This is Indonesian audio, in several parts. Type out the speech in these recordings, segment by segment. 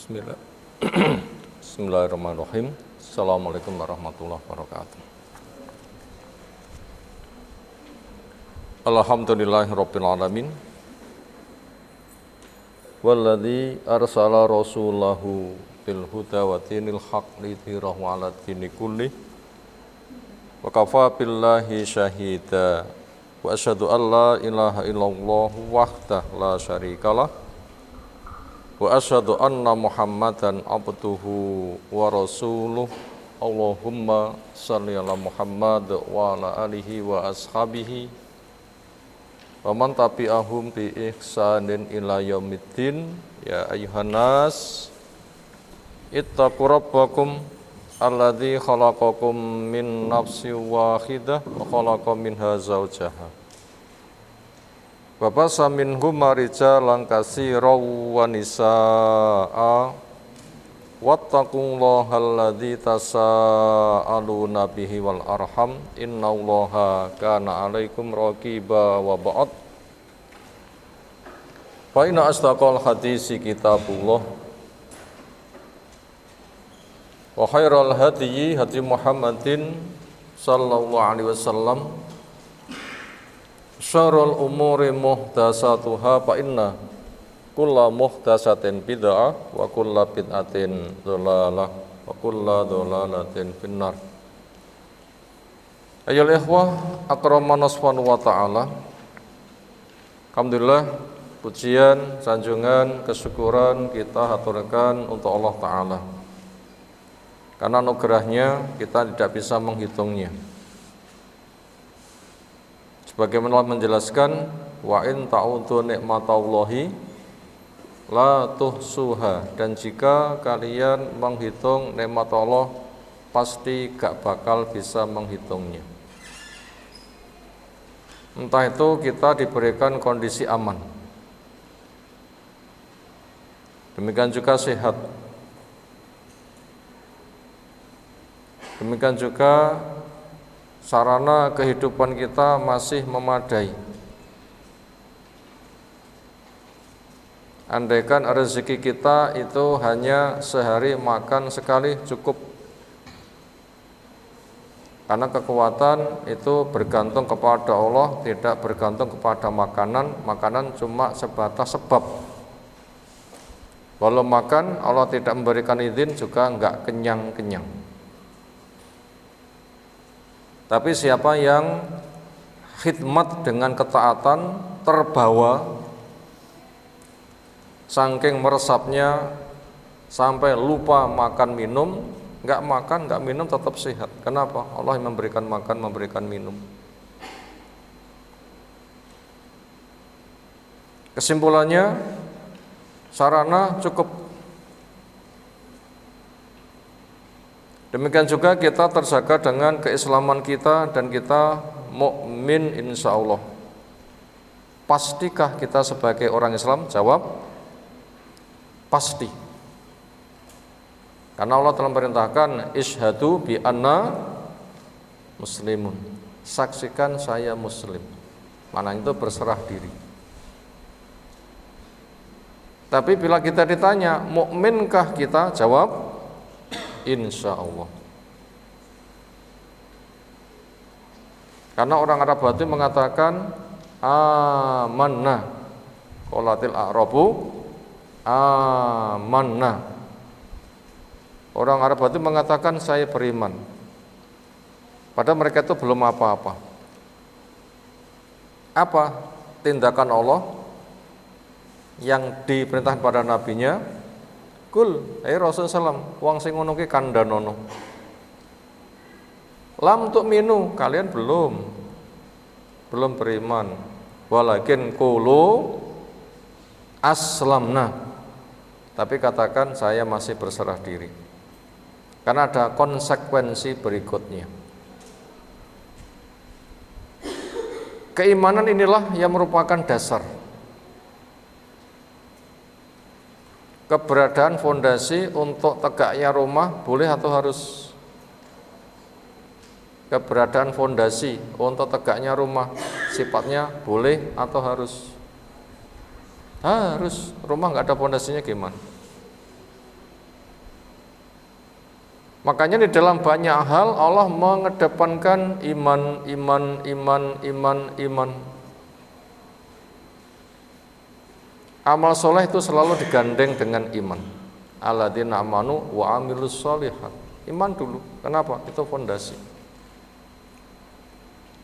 Bismillah. Bismillahirrahmanirrahim. Assalamualaikum warahmatullahi wabarakatuh. Alhamdulillahirabbil alamin. Walladzi arsala rasulahu bil huda wa dinil haq lidhirahu 'ala dini kulli. Wa kafa billahi syahida. Wa asyhadu an la ilaha illallah wahdahu la syarikalah. Wa asyhadu anna Muhammadan abduhu wa rasuluh. Allahumma shalli ala Muhammad wa ala alihi wa ashabihi wa man tabi'ahum bi ihsanin ila yaumiddin. Ya ayyuhan nas ittaqu rabbakum alladzi khalaqakum min nafsin wahidah wa khalaqa minha zawjaha wa basa minhuma rijalan katsiran wa nisaa'a wattaqullaha alladzi tasaaluna bihi wal arham innallaha kana 'alaikum raqiba wa ba'd. Fa inna asdaqal hadisi kitabullah wa khairal hadyi hadi Muhammadin sallallahu alaihi wasallam. Syarrul umuri muhdatsatuha fa inna kulla muhdatsatin bid'ah wa kulla bid'atin dhalalah wa kulla dhalalatin finnar. Ayyuhal ikhwah akramana subhanahu wa ta'ala. Alhamdulillah, pujian, sanjungan, kesyukuran kita haturkan untuk Allah Ta'ala. Karena anugerahnya kita tidak bisa menghitungnya. Sebagaimana menjelaskan, wa in ta'udhu ni'matallahi la tuhsuha, dan jika kalian menghitung nikmat Allah pasti gak bakal bisa menghitungnya. Entah itu kita diberikan kondisi aman, demikian juga sehat, demikian juga sarana kehidupan kita masih memadai. Andaikan rezeki kita itu hanya sehari makan sekali cukup. Karena kekuatan itu bergantung kepada Allah, tidak bergantung kepada makanan. Makanan cuma sebatas sebab. Walau makan Allah tidak memberikan izin juga enggak kenyang-kenyang. Tapi siapa yang khidmat dengan ketaatan, terbawa saking meresapnya sampai lupa makan minum, enggak makan, enggak minum tetap sehat. Kenapa? Allah yang memberikan makan, memberikan minum. Kesimpulannya, sarana cukup. Demikian juga kita terjaga dengan keislaman kita dan kita mukmin insya Allah. Pastikah kita sebagai orang Islam? Jawab, pasti. Karena Allah telah memerintahkan isyhadu bi anna muslimun. Saksikan saya muslim. Mana itu berserah diri. Tapi bila kita ditanya, mukminkah kita? Jawab, insya Allah. Karena orang Arab Batin mengatakan amanna, qolatil a'rabu amanna. Orang Arab Batin mengatakan saya beriman, padahal mereka itu belum apa-apa. Apa tindakan Allah yang diperintahkan pada nabinya? Kul, Rasulullah SAW, wong sing ngono ki kandhanono. Lam tu'minu, kalian belum beriman. Walakin qulu aslamna. Tapi katakan saya masih berserah diri. Karena ada konsekuensi berikutnya. Keimanan inilah yang merupakan dasar keberadaan fondasi untuk tegaknya rumah. Boleh atau harus? Keberadaan fondasi untuk tegaknya rumah sifatnya boleh atau harus? Harus. Rumah nggak ada fondasinya gimana? Makanya di dalam banyak hal Allah mengedepankan iman, iman, iman, iman, iman. Amal soleh itu selalu digandeng dengan iman. Alladzina amanu wa amilus sholihat. Iman dulu. Kenapa? Itu fondasi.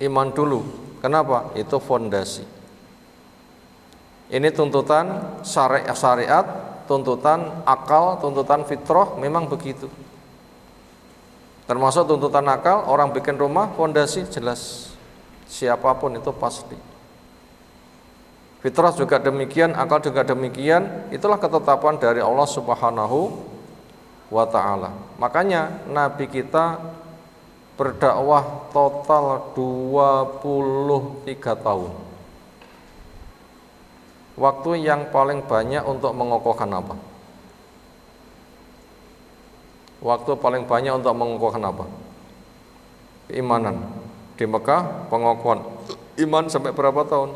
Iman dulu. Kenapa? Itu fondasi. Ini tuntutan syariat, tuntutan akal, tuntutan fitrah, memang begitu. Termasuk tuntutan akal, orang bikin rumah, fondasi jelas. Siapapun itu pasti. Fitrah juga demikian, akal juga demikian. Itulah ketetapan dari Allah Subhanahu wa ta'ala. Makanya Nabi kita berdakwah total 23 tahun. Waktu yang paling banyak untuk mengokohkan apa? Waktu paling banyak untuk mengokohkan apa? Keimanan. Di Mekah pengokohan iman sampai berapa tahun?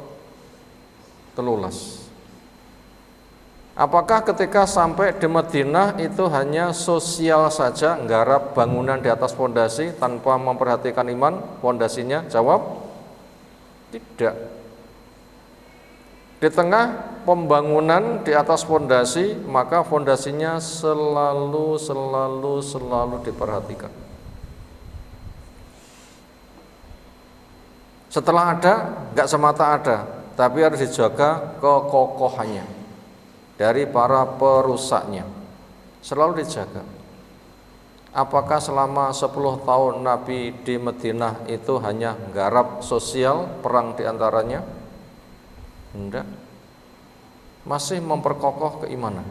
13. Apakah ketika sampai di Madinah itu hanya sosial saja, nggarap bangunan di atas fondasi tanpa memperhatikan iman fondasinya? Jawab, tidak. Di tengah pembangunan di atas fondasi, maka fondasinya selalu diperhatikan. Setelah ada, nggak semata ada, tapi harus dijaga kekokohannya dari para perusaknya. Selalu dijaga. Apakah selama 10 tahun Nabi di Madinah itu hanya nggarap sosial, perang diantaranya? Tidak. Masih memperkokoh keimanan.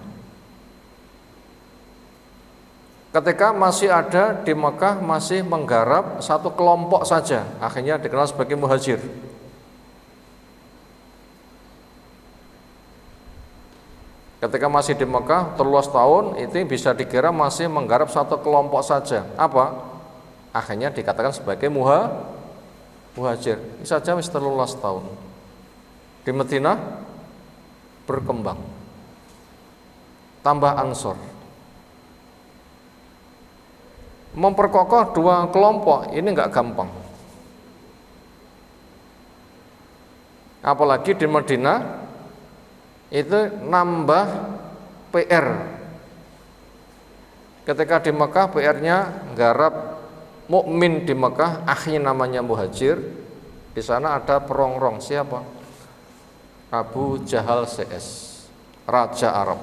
Ketika masih ada di Mekah, masih menggarap satu kelompok saja, akhirnya dikenal sebagai muhajir. Ketika masih di Mekah, 13 tahun, itu bisa dikira masih menggarap satu kelompok saja. Apa? Akhirnya dikatakan sebagai muhajir. Ini saja 13 tahun. Di Madinah berkembang, tambah Ansor. Memperkokoh dua kelompok ini nggak gampang. Apalagi di Madinah itu nambah PR. Ketika di Mekah PR-nya nggarap mukmin di Mekah, akhirnya namanya muhajir. Di sana ada perongrong, siapa? Abu Jahal CS, Raja Arab.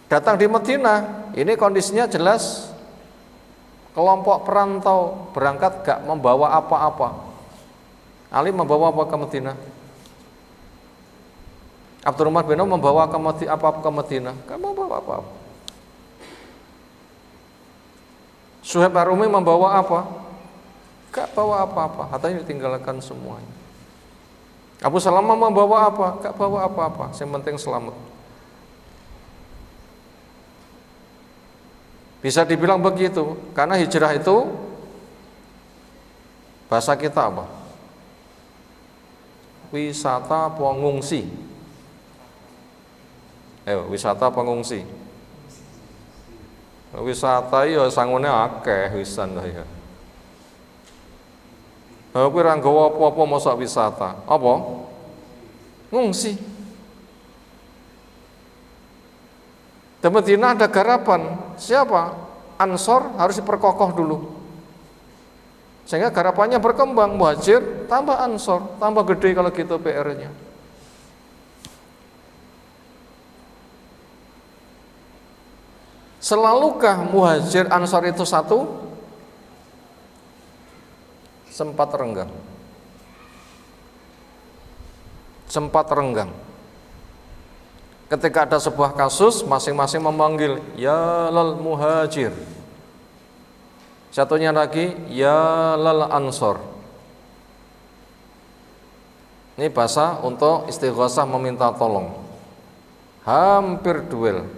Datang di Madinah, ini kondisinya jelas kelompok perantau berangkat gak membawa apa-apa. Ali membawa apa ke Madinah? Abdurrahman bin Auf membawa apa-apa ke Madinah? Gak membawa apa-apa. Suhaib Ar-Rumi membawa apa? Gak bawa apa-apa, katanya ditinggalkan semuanya. Abu Salamah membawa apa? Gak bawa apa-apa, yang penting selamat. Bisa dibilang begitu, karena hijrah itu bahasa kita apa? Wisata pengungsi. Wisata pengungsi. Wisata ya sangune akeh wisan ya. Kowe ora nggawa apa-apa mosok wisata. Apa? Ngungsi. Di Madinah ada garapan. Siapa? Ansor harus diperkokoh dulu. Sehingga garapannya berkembang, muhajir tambah Ansor, tambah gede kalau gitu PR-nya. Selalukah muhajir Ansor itu satu? Sempat renggang. Ketika ada sebuah kasus, masing-masing memanggil ya lal muhajir. Satunya lagi ya lal ansor. Ini bahasa untuk istighosah, meminta tolong. Hampir duel.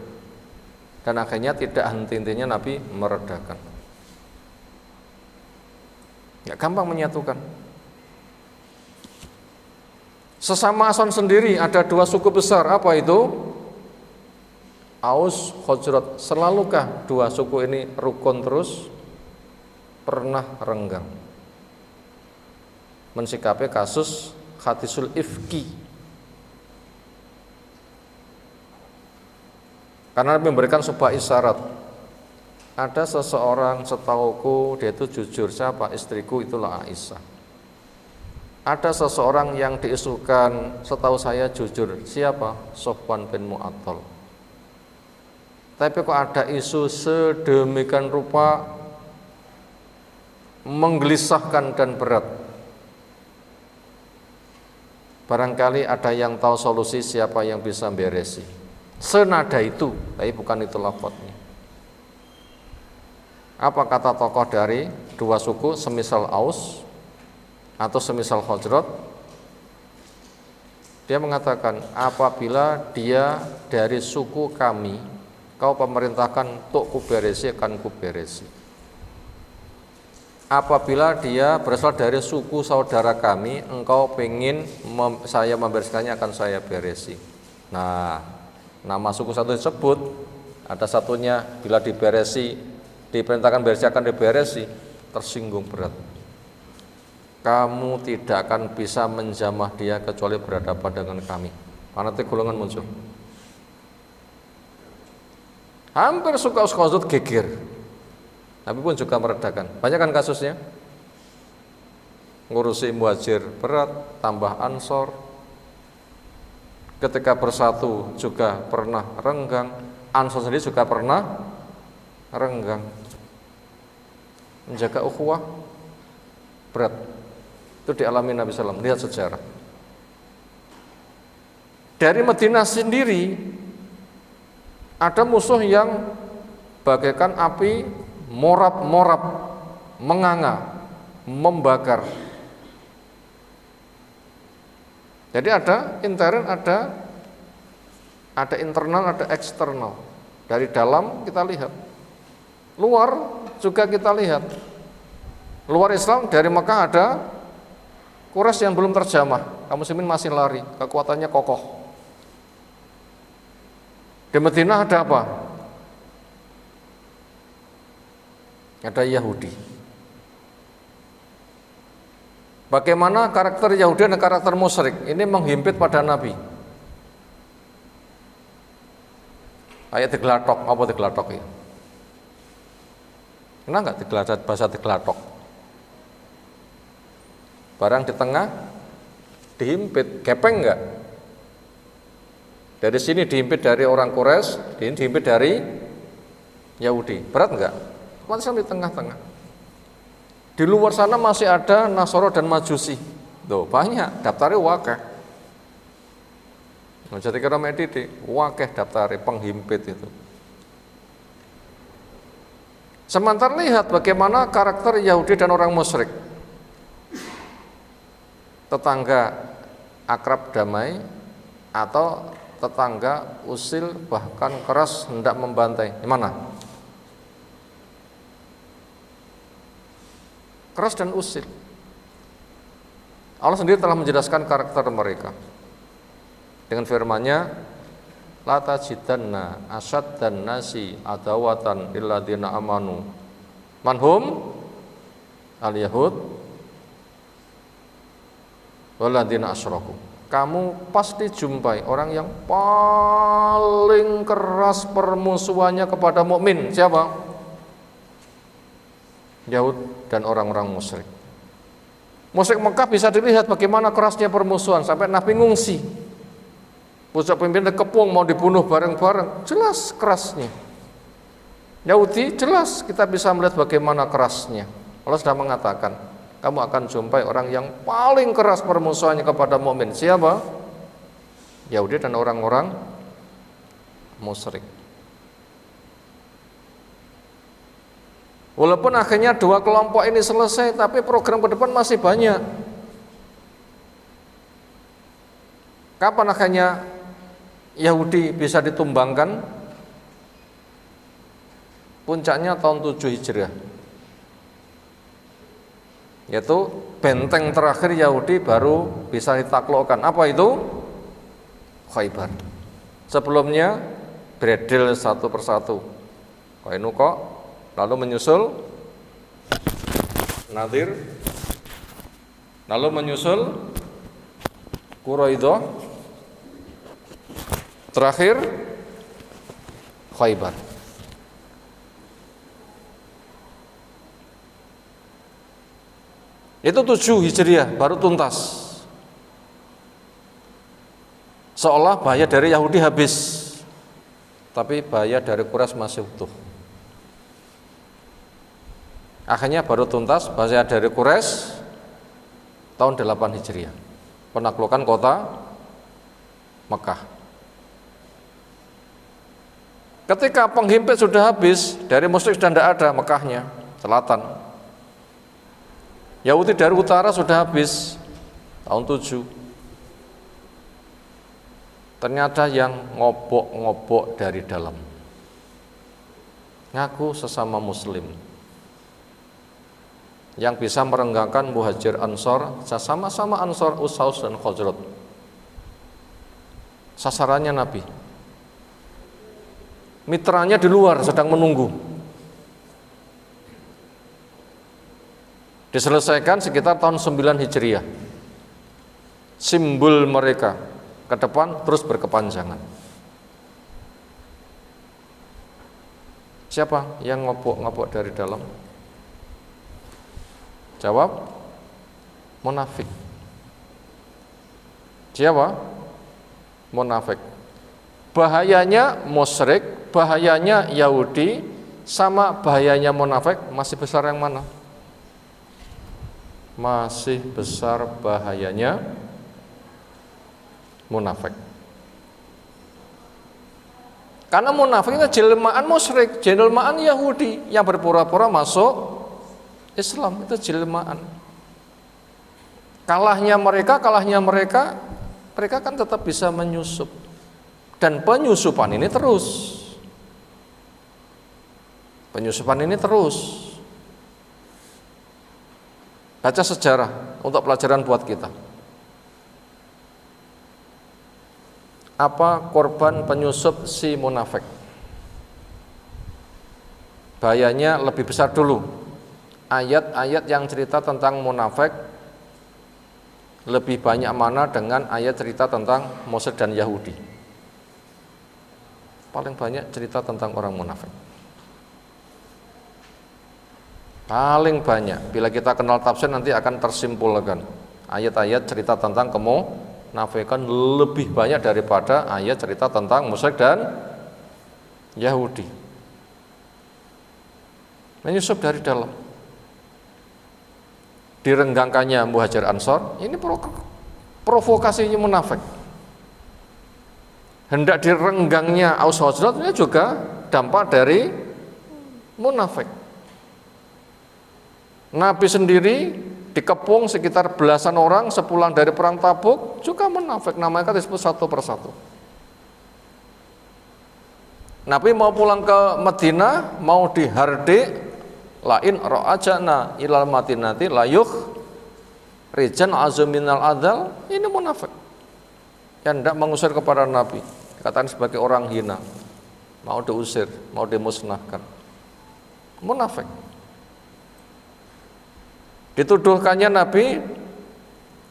Dan akhirnya tidak henti-hentinya Nabi meredakan. Gak gampang menyatukan. Sesama Ansor sendiri ada dua suku besar. Apa itu? Aus, Khazraj, selalukah dua suku ini rukun terus? Pernah renggang mensikapi kasus hadisul ifki. Karena memberikan sebuah isyarat. Ada seseorang setauku dia itu jujur, siapa? Istriku itulah Aisyah. Ada seseorang yang diisukan setahu saya jujur, siapa? Sofwan bin Mu'attal. Tapi kok ada isu sedemikian rupa menggelisahkan dan berat. Barangkali ada yang tahu solusi, siapa yang bisa beresi. Senada itu, tapi bukan itu lafadznya. Apa kata tokoh dari dua suku, semisal Aus atau semisal Khazraj? Dia mengatakan, apabila dia dari suku kami, kau pemerintahkan untuk kuberesi, akan kuberesi. Apabila dia berasal dari suku saudara kami, engkau pengen saya membereskannya, akan saya beresi. Nah, nama suku satu disebut, ada satunya bila diberesi, diperintahkan beresi akan diberesi, tersinggung berat. Kamu tidak akan bisa menjamah dia kecuali berhadapan dengan kami. Nanti golongan muncul. Hampir suka Khazraj geger, tapi pun juga meredakan. Banyak kan kasusnya, ngurusi muhajir berat, tambah ansor. Ketika bersatu juga pernah renggang, ansor sendiri juga pernah renggang. Menjaga ukhuwah berat. Itu dialami Nabi SAW. Lihat sejarah. Dari Madinah sendiri ada musuh yang bagaikan api morap-morap, menganga, membakar. Jadi ada intern, ada internal, ada eksternal. Dari dalam kita lihat, luar juga kita lihat. Luar Islam dari Mekah ada Quraisy yang belum terjamah, kaum muslimin masih lari, kekuatannya kokoh. Di Madinah ada apa? Ada Yahudi. Bagaimana karakter Yahudi dan karakter musyrik ini menghimpit pada Nabi. Ayat digelatok, apa digelatok ya? Kenapa enggak digelatok, bahasa digelatok? Barang di tengah dihimpit, kepeng enggak? Dari sini dihimpit dari orang Quraisy, dihimpit dari Yahudi. Berat enggak? Masih di tengah-tengah. Di luar sana masih ada Nasoro dan Majusi. Tuh, banyak, daftarnya wakeh. Jadi kira mediti, wakeh daftarnya, penghimpit itu. Sementara lihat bagaimana karakter Yahudi dan orang musyrik. Tetangga akrab damai atau tetangga usil bahkan keras hendak membantai. Gimana? Keras dan usil. Allah sendiri telah menjelaskan karakter mereka dengan firman-Nya, la tajidanna asyaddan nasi adawatan lil ladzina amanu manhum al-yahud wal ladzina asyraku. Kamu pasti jumpai orang yang paling keras permusuhannya kepada mukmin. Siapa? Yahud dan orang-orang musyrik. Musyrik Mekah bisa dilihat bagaimana kerasnya permusuhan sampai Nabi ngungsi. Puncak pimpinan kepung mau dibunuh bareng-bareng, jelas kerasnya. Yahudi jelas kita bisa melihat bagaimana kerasnya. Allah sudah mengatakan, kamu akan jumpai orang yang paling keras permusuhannya kepada mukmin. Siapa? Yahudi dan orang-orang musyrik. Walaupun akhirnya dua kelompok ini selesai, tapi program ke depan masih banyak. Kapan akhirnya Yahudi bisa ditumbangkan? Puncaknya tahun 7 Hijriah. Yaitu benteng terakhir Yahudi baru bisa ditaklukkan. Apa itu? Khaybar. Sebelumnya Bredel satu persatu. Qainuqa, lalu menyusul Nadir, lalu menyusul Quraidah, terakhir Khaybar. Itu 7 Hijriah baru tuntas. Seolah bahaya dari Yahudi habis, tapi bahaya dari Quraisy masih utuh. Akhirnya baru tuntas bahaya dari Quraisy tahun 8 Hijriah, penaklukan kota Mekah. Ketika penghimpit sudah habis, dari musyrik sudah tidak ada Mekahnya, selatan. Yahudi dari utara sudah habis tahun 7. Ternyata yang ngobok-ngobok dari dalam, ngaku sesama muslim, yang bisa merenggangkan Muhajir Ansor, sama-sama Ansor, Aus dan Khazraj. Sasarannya Nabi, mitranya di luar sedang menunggu. Diselesaikan sekitar tahun 9 Hijriah. Simbol mereka ke depan terus berkepanjangan. Siapa yang ngobok-ngobok dari dalam? Jawab, munafik. Siapa? Munafik. Bahayanya musyrik, bahayanya Yahudi, sama bahayanya munafik, masih besar yang mana? Masih besar bahayanya munafik. Karena munafik itu jelmaan musyrik, jelmaan Yahudi yang berpura-pura masuk Islam, itu jelmaan. Kalahnya mereka kan tetap bisa menyusup. Dan penyusupan ini terus. Penyusupan ini terus. Baca sejarah untuk pelajaran buat kita. Apa korban penyusup si munafik? Bahayanya lebih besar dulu. Ayat-ayat yang cerita tentang munafik lebih banyak mana dengan ayat cerita tentang musyrik dan Yahudi? Paling banyak cerita tentang orang munafik. Paling banyak, bila kita kenal tafsir nanti akan tersimpulkan. Ayat-ayat cerita tentang kemunafikan lebih banyak daripada ayat cerita tentang musyrik dan Yahudi. Menyusup dari dalam. Direnggangkannya Muhajir Ansor, ini provokasinya munafik. Hendak direnggangnya Aus Khazraj, ini juga dampak dari munafik. Nabi sendiri dikepung sekitar belasan orang sepulang dari perang Tabuk, juga munafik, namanya kan disebut satu persatu. Nabi mau pulang ke Madinah, mau dihardik, lain ra'ajana ilal madinati layuh rijan azuminal adal, ini munafik yang tidak mengusir kepada Nabi, dikatakan sebagai orang hina, mau diusir, mau dimusnahkan, munafik. Dituduhkannya Nabi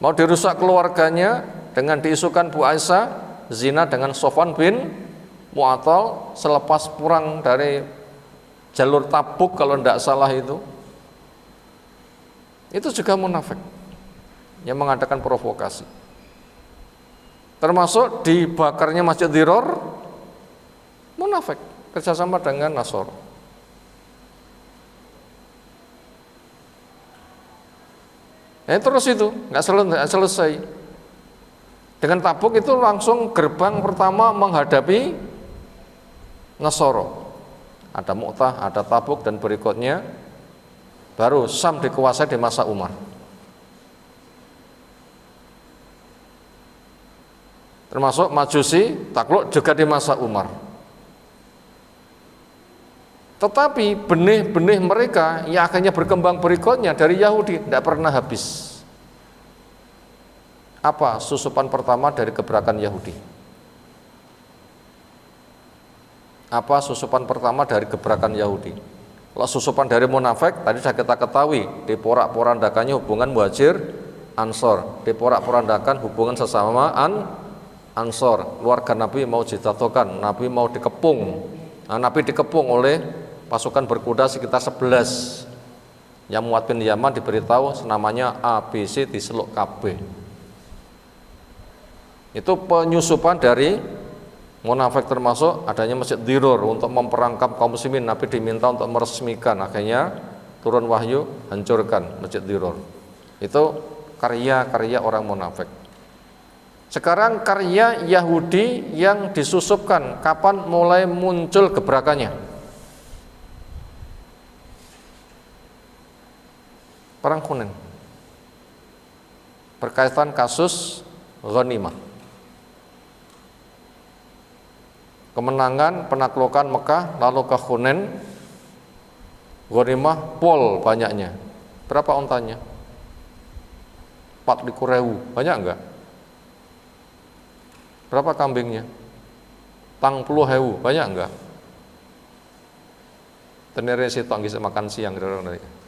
mau dirusak keluarganya dengan diisukan Bu Aisyah zina dengan Sofwan bin Mu'attal selepas pulang dari jalur Tabuk kalau tidak salah itu juga munafik yang mengadakan provokasi. Termasuk dibakarnya Masjid Diror, munafik kerjasama dengan Nasor. Terus itu nggak selesai. Dengan Tabuk itu langsung gerbang pertama menghadapi Nasoro. Ada Mu'tah, ada Tabuk, dan berikutnya baru Syam dikuasai di masa Umar. Termasuk Majusi takluk juga di masa Umar. Tetapi benih-benih mereka yang akhirnya berkembang berikutnya dari Yahudi tidak pernah habis. Apa susupan pertama dari gebrakan Yahudi? apa susupan pertama dari gebrakan Yahudi. Kalau susupan dari munafik tadi sudah kita ketahui, diporak-porandakannya hubungan Muhajir Ansor, diporak-porandakan hubungan sesama Ansor. Keluarga Nabi mau dijatuhkan, Nabi mau dikepung. Nah, Nabi dikepung oleh pasukan berkuda sekitar 11. Yang Mu'adz bin Yaman diberitahu namanya ABC diseluk KB. Itu penyusupan dari munafik, termasuk adanya Masjid Diror untuk memperangkap kaum muslimin. Nabi diminta untuk meresmikan, akhirnya turun wahyu hancurkan Masjid Diror. Itu karya-karya orang munafik. Sekarang karya Yahudi yang disusupkan, kapan mulai muncul gebrakannya? Perang Hunain, berkaitan kasus ghanimah, kemenangan penaklukan Mekah, lalu ke Hunain, ghanimah pol banyaknya. Berapa ontanya? 40.000, banyak enggak? Berapa kambingnya? 30.000, banyak enggak? Tenere sitok bisa makan siang dari.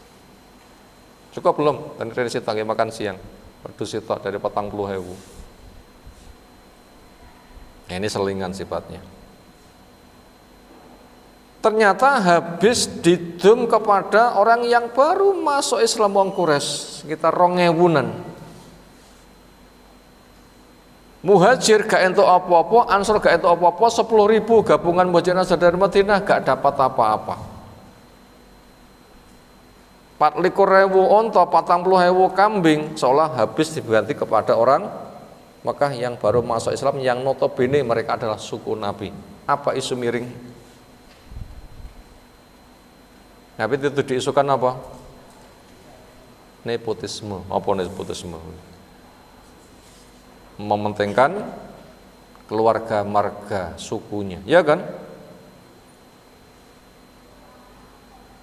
Cukup belum? Tenere sitok makan siang. Wedhus sitok dari 40.000. Nah, ini selingan sifatnya. Ternyata habis didum kepada orang yang baru masuk Islam, wong Quraisy, sekitar 2.000-an. Muhajir gak entuk apa-apa, Ansor gak entuk apa-apa, 10.000 gabungan Muhajir Ansor dari Madinah gak dapat apa-apa. 40.000 onta, 40.000 kambing, seolah habis diganti kepada orang Mekah yang baru masuk Islam, yang notabene mereka adalah suku Nabi. Apa isu miring? Nabi itu diisukan apa? Nepotisme. Apa nepotisme? Mementingkan keluarga marga sukunya, ya kan?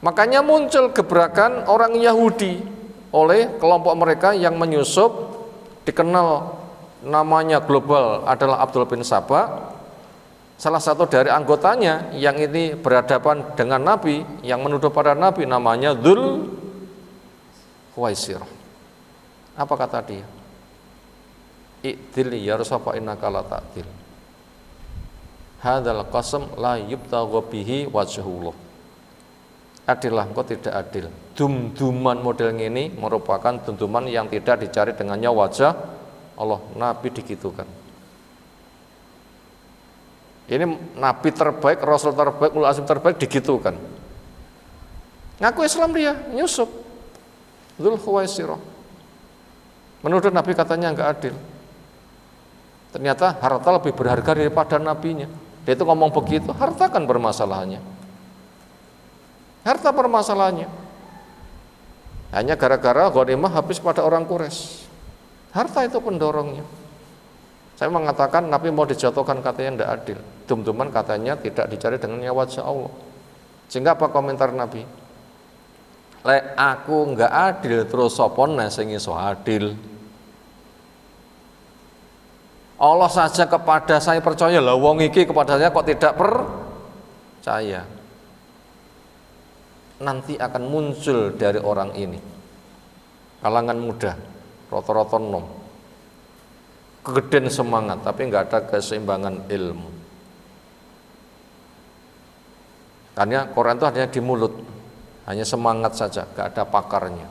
Makanya muncul gebrakan orang Yahudi oleh kelompok mereka yang menyusup, dikenal namanya global adalah Abdul bin Sabah. Salah satu dari anggotanya yang ini berhadapan dengan Nabi, yang menuduh pada Nabi, namanya Dzul Khuwaisirah. Apa kata dia? I'dil ya Rasulullah innaka la ta'dil. Hadzal qasam la yubtagha bihi wajhullah. Adillah, engkau tidak adil. Dum-duman model ini merupakan dum-duman yang tidak dicari dengannya wajah Allah. Nabi digitukan. Ini Nabi terbaik, Rasul terbaik, ulul azim terbaik digitukan. Ngaku Islam dia, nyusup. Dzul Khuwaisirah. Menuduh Nabi katanya enggak adil. Ternyata harta lebih berharga daripada nabinya. Dia itu ngomong begitu, harta kan permasalahannya. Harta permasalahannya. Hanya gara-gara ghanimah habis pada orang Quraisy. Harta itu pendorongnya. Saya mengatakan Nabi mau dijatuhkan katanya tidak adil. Dum-duman katanya tidak dicari dengannya wajah Allah. Sehingga apa komentar Nabi? Lek aku enggak adil terus sapa sing iso adil? Allah saja kepada saya percaya, lah wong iki kepada saya kok tidak percaya. Nanti akan muncul dari orang ini kalangan muda, rata-rata nom, kegedean semangat tapi nggak ada keseimbangan ilmu. Karena Quran itu hanya di mulut, hanya semangat saja, nggak ada pakarnya.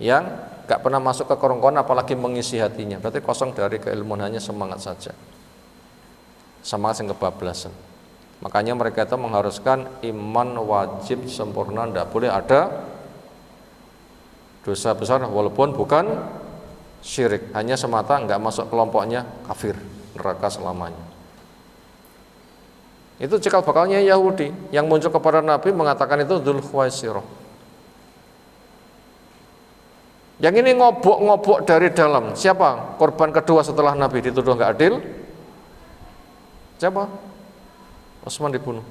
Yang nggak pernah masuk ke kerongkongan apalagi mengisi hatinya, berarti kosong dari keilmuan, hanya semangat saja, semangat yang kebablasan. Makanya mereka itu mengharuskan iman wajib sempurna, tidak boleh ada dosa besar walaupun bukan syirik, hanya semata nggak masuk kelompoknya kafir, neraka selamanya. Itu cikal bakalnya Yahudi yang muncul kepada Nabi mengatakan itu Dzul Khuwaisirah. Yang ini ngobok-ngobok dari dalam. Siapa korban kedua setelah Nabi dituduh nggak adil? Siapa? Utsman dibunuh.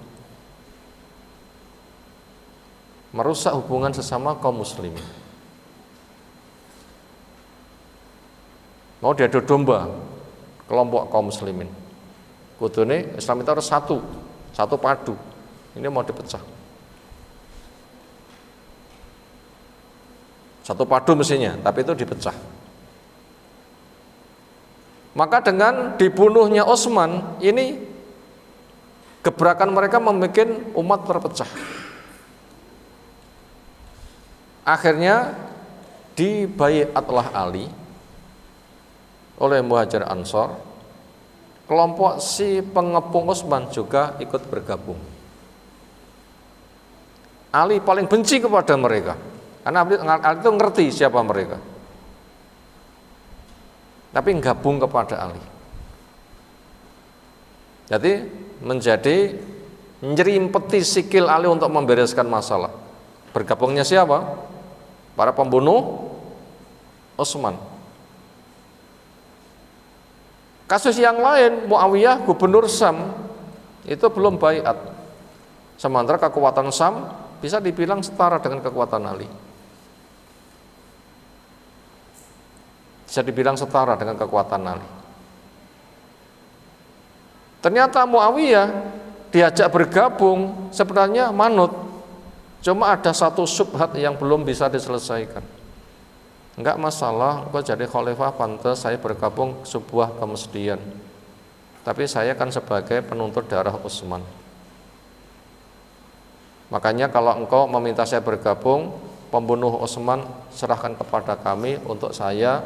Merusak hubungan sesama kaum muslimin. Mau diadu domba kelompok kaum muslimin. Kudune Islam itu harus satu padu. Ini mau dipecah. Satu padu mestinya, tapi itu dipecah. Maka dengan dibunuhnya Utsman, ini gebrakan mereka membuat umat terpecah. Akhirnya dibaiatlah Ali oleh Muhajir Ansor. Kelompok si pengepung Utsman juga ikut bergabung. Ali paling benci kepada mereka. Karena Ali itu ngerti siapa mereka. Tapi gabung kepada Ali. Jadi menjadi nyerimpeti sikil Ali untuk membereskan masalah. Bergabungnya siapa? Para pembunuh Utsman. Kasus yang lain, Muawiyah gubernur Syam itu belum baiat. Sementara kekuatan Syam bisa dibilang setara dengan kekuatan Ali. Bisa dibilang setara dengan kekuatan Ali. Ternyata Muawiyah diajak bergabung sebenarnya manut. Cuma ada satu syubhat yang belum bisa diselesaikan. Enggak masalah, kok jadi khalifah pantas saya bergabung sebuah kemestian. Tapi saya kan sebagai penuntut darah Utsman. Makanya kalau engkau meminta saya bergabung, pembunuh Utsman serahkan kepada kami untuk saya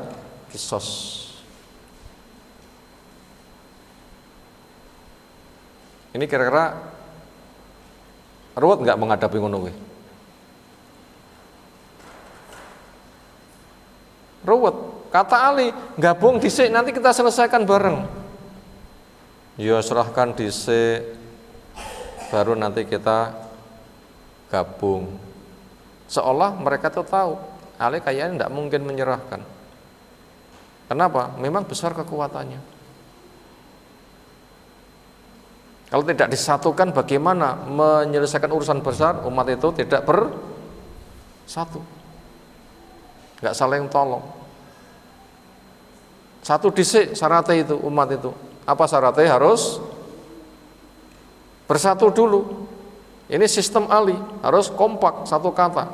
kisos. Ini kira-kira ruwet nggak menghadapi ngono kuwi? Ruwet. Kata Ali, gabung dhisik nanti kita selesaikan bareng. Ya serahkan dhisik baru nanti kita gabung. Seolah mereka tuh tahu Ali kayaknya tidak mungkin menyerahkan. Kenapa? Memang besar kekuatannya. Kalau tidak disatukan, bagaimana menyelesaikan urusan besar? Umat itu tidak bersatu, nggak saling tolong. Satu dhisik syaratnya itu umat itu. Apa syaratnya? Harus bersatu dulu. Ini sistem Ali, harus kompak satu kata.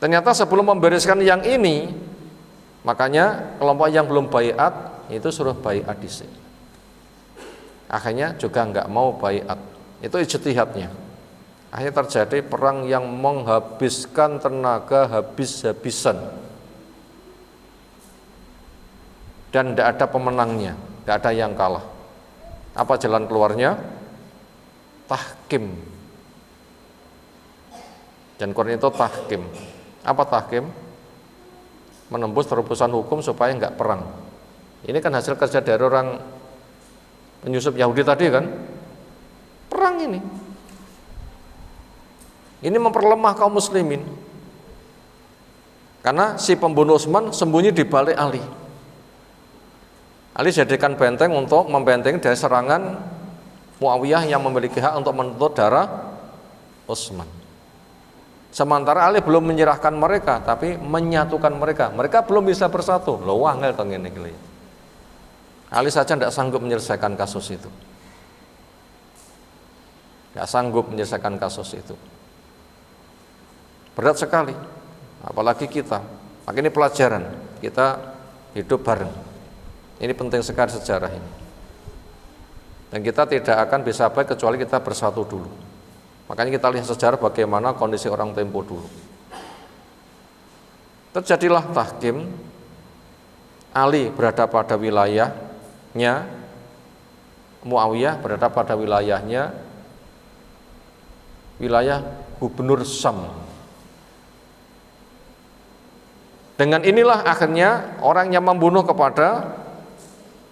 Ternyata sebelum membereskan yang ini, makanya kelompok yang belum baiat itu suruh baiat dhisik. Akhirnya juga enggak mau baiat. Itu ijtihadnya. Akhirnya terjadi perang yang menghabiskan tenaga habis-habisan. Dan tidak ada pemenangnya, tidak ada yang kalah. Apa jalan keluarnya? Tahkim. Dan Quran itu tahkim. Apa tahkim? Menembus terobosan hukum supaya enggak perang. Ini kan hasil kerja dari orang penyusup Yahudi tadi kan. Perang ini. Ini memperlemah kaum muslimin. Karena si pembunuh Utsman sembunyi di balik Ali. Ali jadikan benteng untuk membentengi dari serangan Muawiyah yang memiliki hak untuk menuntut darah Utsman. Sementara Ali belum menyerahkan mereka, tapi menyatukan mereka. Mereka belum bisa bersatu. Loh, wangel teng ngene iki. Ali saja tidak sanggup menyelesaikan kasus itu. Tidak sanggup menyelesaikan kasus itu. Berat sekali. Apalagi kita. Maka ini pelajaran. Kita hidup bareng. Ini penting sekali sejarah ini. Dan kita tidak akan bisa baik kecuali kita bersatu dulu. Makanya kita lihat sejarah bagaimana kondisi orang tempo dulu. Terjadilah tahkim. Ali berada pada wilayahnya, Muawiyah berada pada wilayahnya, wilayah gubernur Syam. Dengan inilah akhirnya orang yang membunuh kepada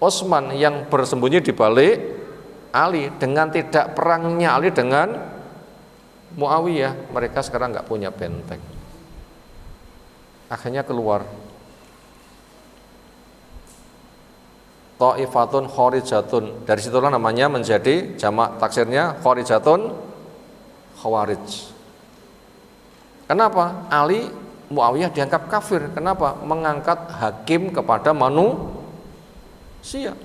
Utsman yang bersembunyi di balik Ali, dengan tidak perangnya Ali dengan Muawiyah, mereka sekarang nggak punya benteng. Akhirnya keluar Ta'ifatun Kharijatun. Dari situlah namanya menjadi jamak taksirnya Kharijatun Khawarij. Kenapa? Ali Muawiyah dianggap kafir. Kenapa? Mengangkat hakim kepada sia.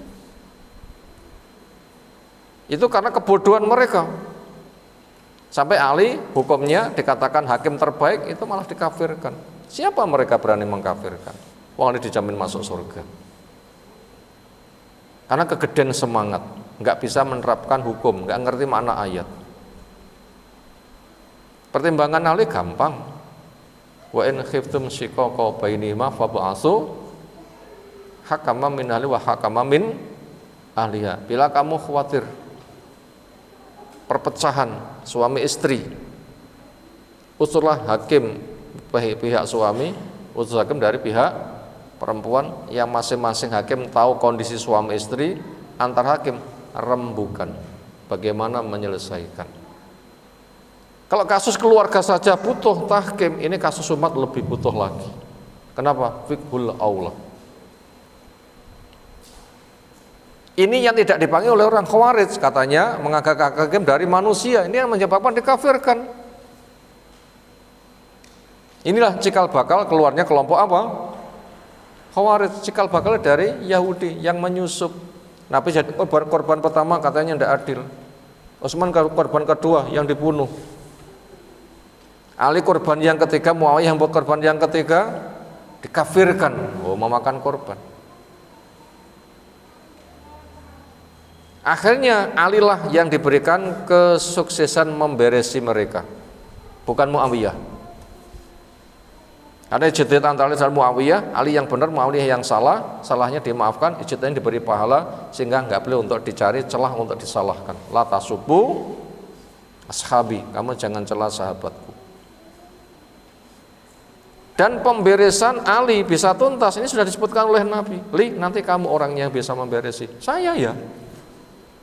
Itu karena kebodohan mereka. Sampai Ali hukumnya dikatakan hakim terbaik, itu malah dikafirkan. Siapa mereka berani mengkafirkan? Wong ini dijamin masuk surga. Karena kegedean semangat, nggak bisa menerapkan hukum, nggak ngerti makna ayat. Pertimbangan Ali gampang. Wa in khiftum shiqaqa bainihima fab'atsu hakaman min ahli wa hakaman min ahliha. Bila kamu khawatir perpecahan suami istri, usullah hakim pihak suami, usul hakim dari pihak perempuan, yang masing-masing hakim tahu kondisi suami istri, antar hakim rembukan bagaimana menyelesaikan. Kalau kasus keluarga saja butuh tahkim, ini kasus umat lebih butuh lagi. Kenapa? Fiqhul aula. Ini yang tidak dipanggil oleh orang Khawarij, katanya mengangkat hakim dari manusia. Ini yang menyebabkan dikafirkan. Inilah cikal bakal keluarnya kelompok apa? Khawarij. Cikal bakal dari Yahudi yang menyusup. Nabi jadi korban pertama katanya tidak adil. Utsman korban kedua yang dibunuh. Ali korban yang ketiga, Muawiyah yang korban yang ketiga dikafirkan. Oh, memakan korban. Akhirnya Alilah yang diberikan kesuksesan memberesi mereka, bukan Muawiyah. Ada ijtihad antara Ali dan Muawiyah, Ali yang benar, Muawiyah yang salah, salahnya dimaafkan, ijtihadnya diberi pahala, sehingga nggak boleh untuk dicari celah untuk disalahkan. La tasubbu ashabi, kamu jangan celah sahabatku. Dan pemberesan Ali bisa tuntas, ini sudah disebutkan oleh Nabi. Nanti kamu orang yang bisa memberesi. Saya ya.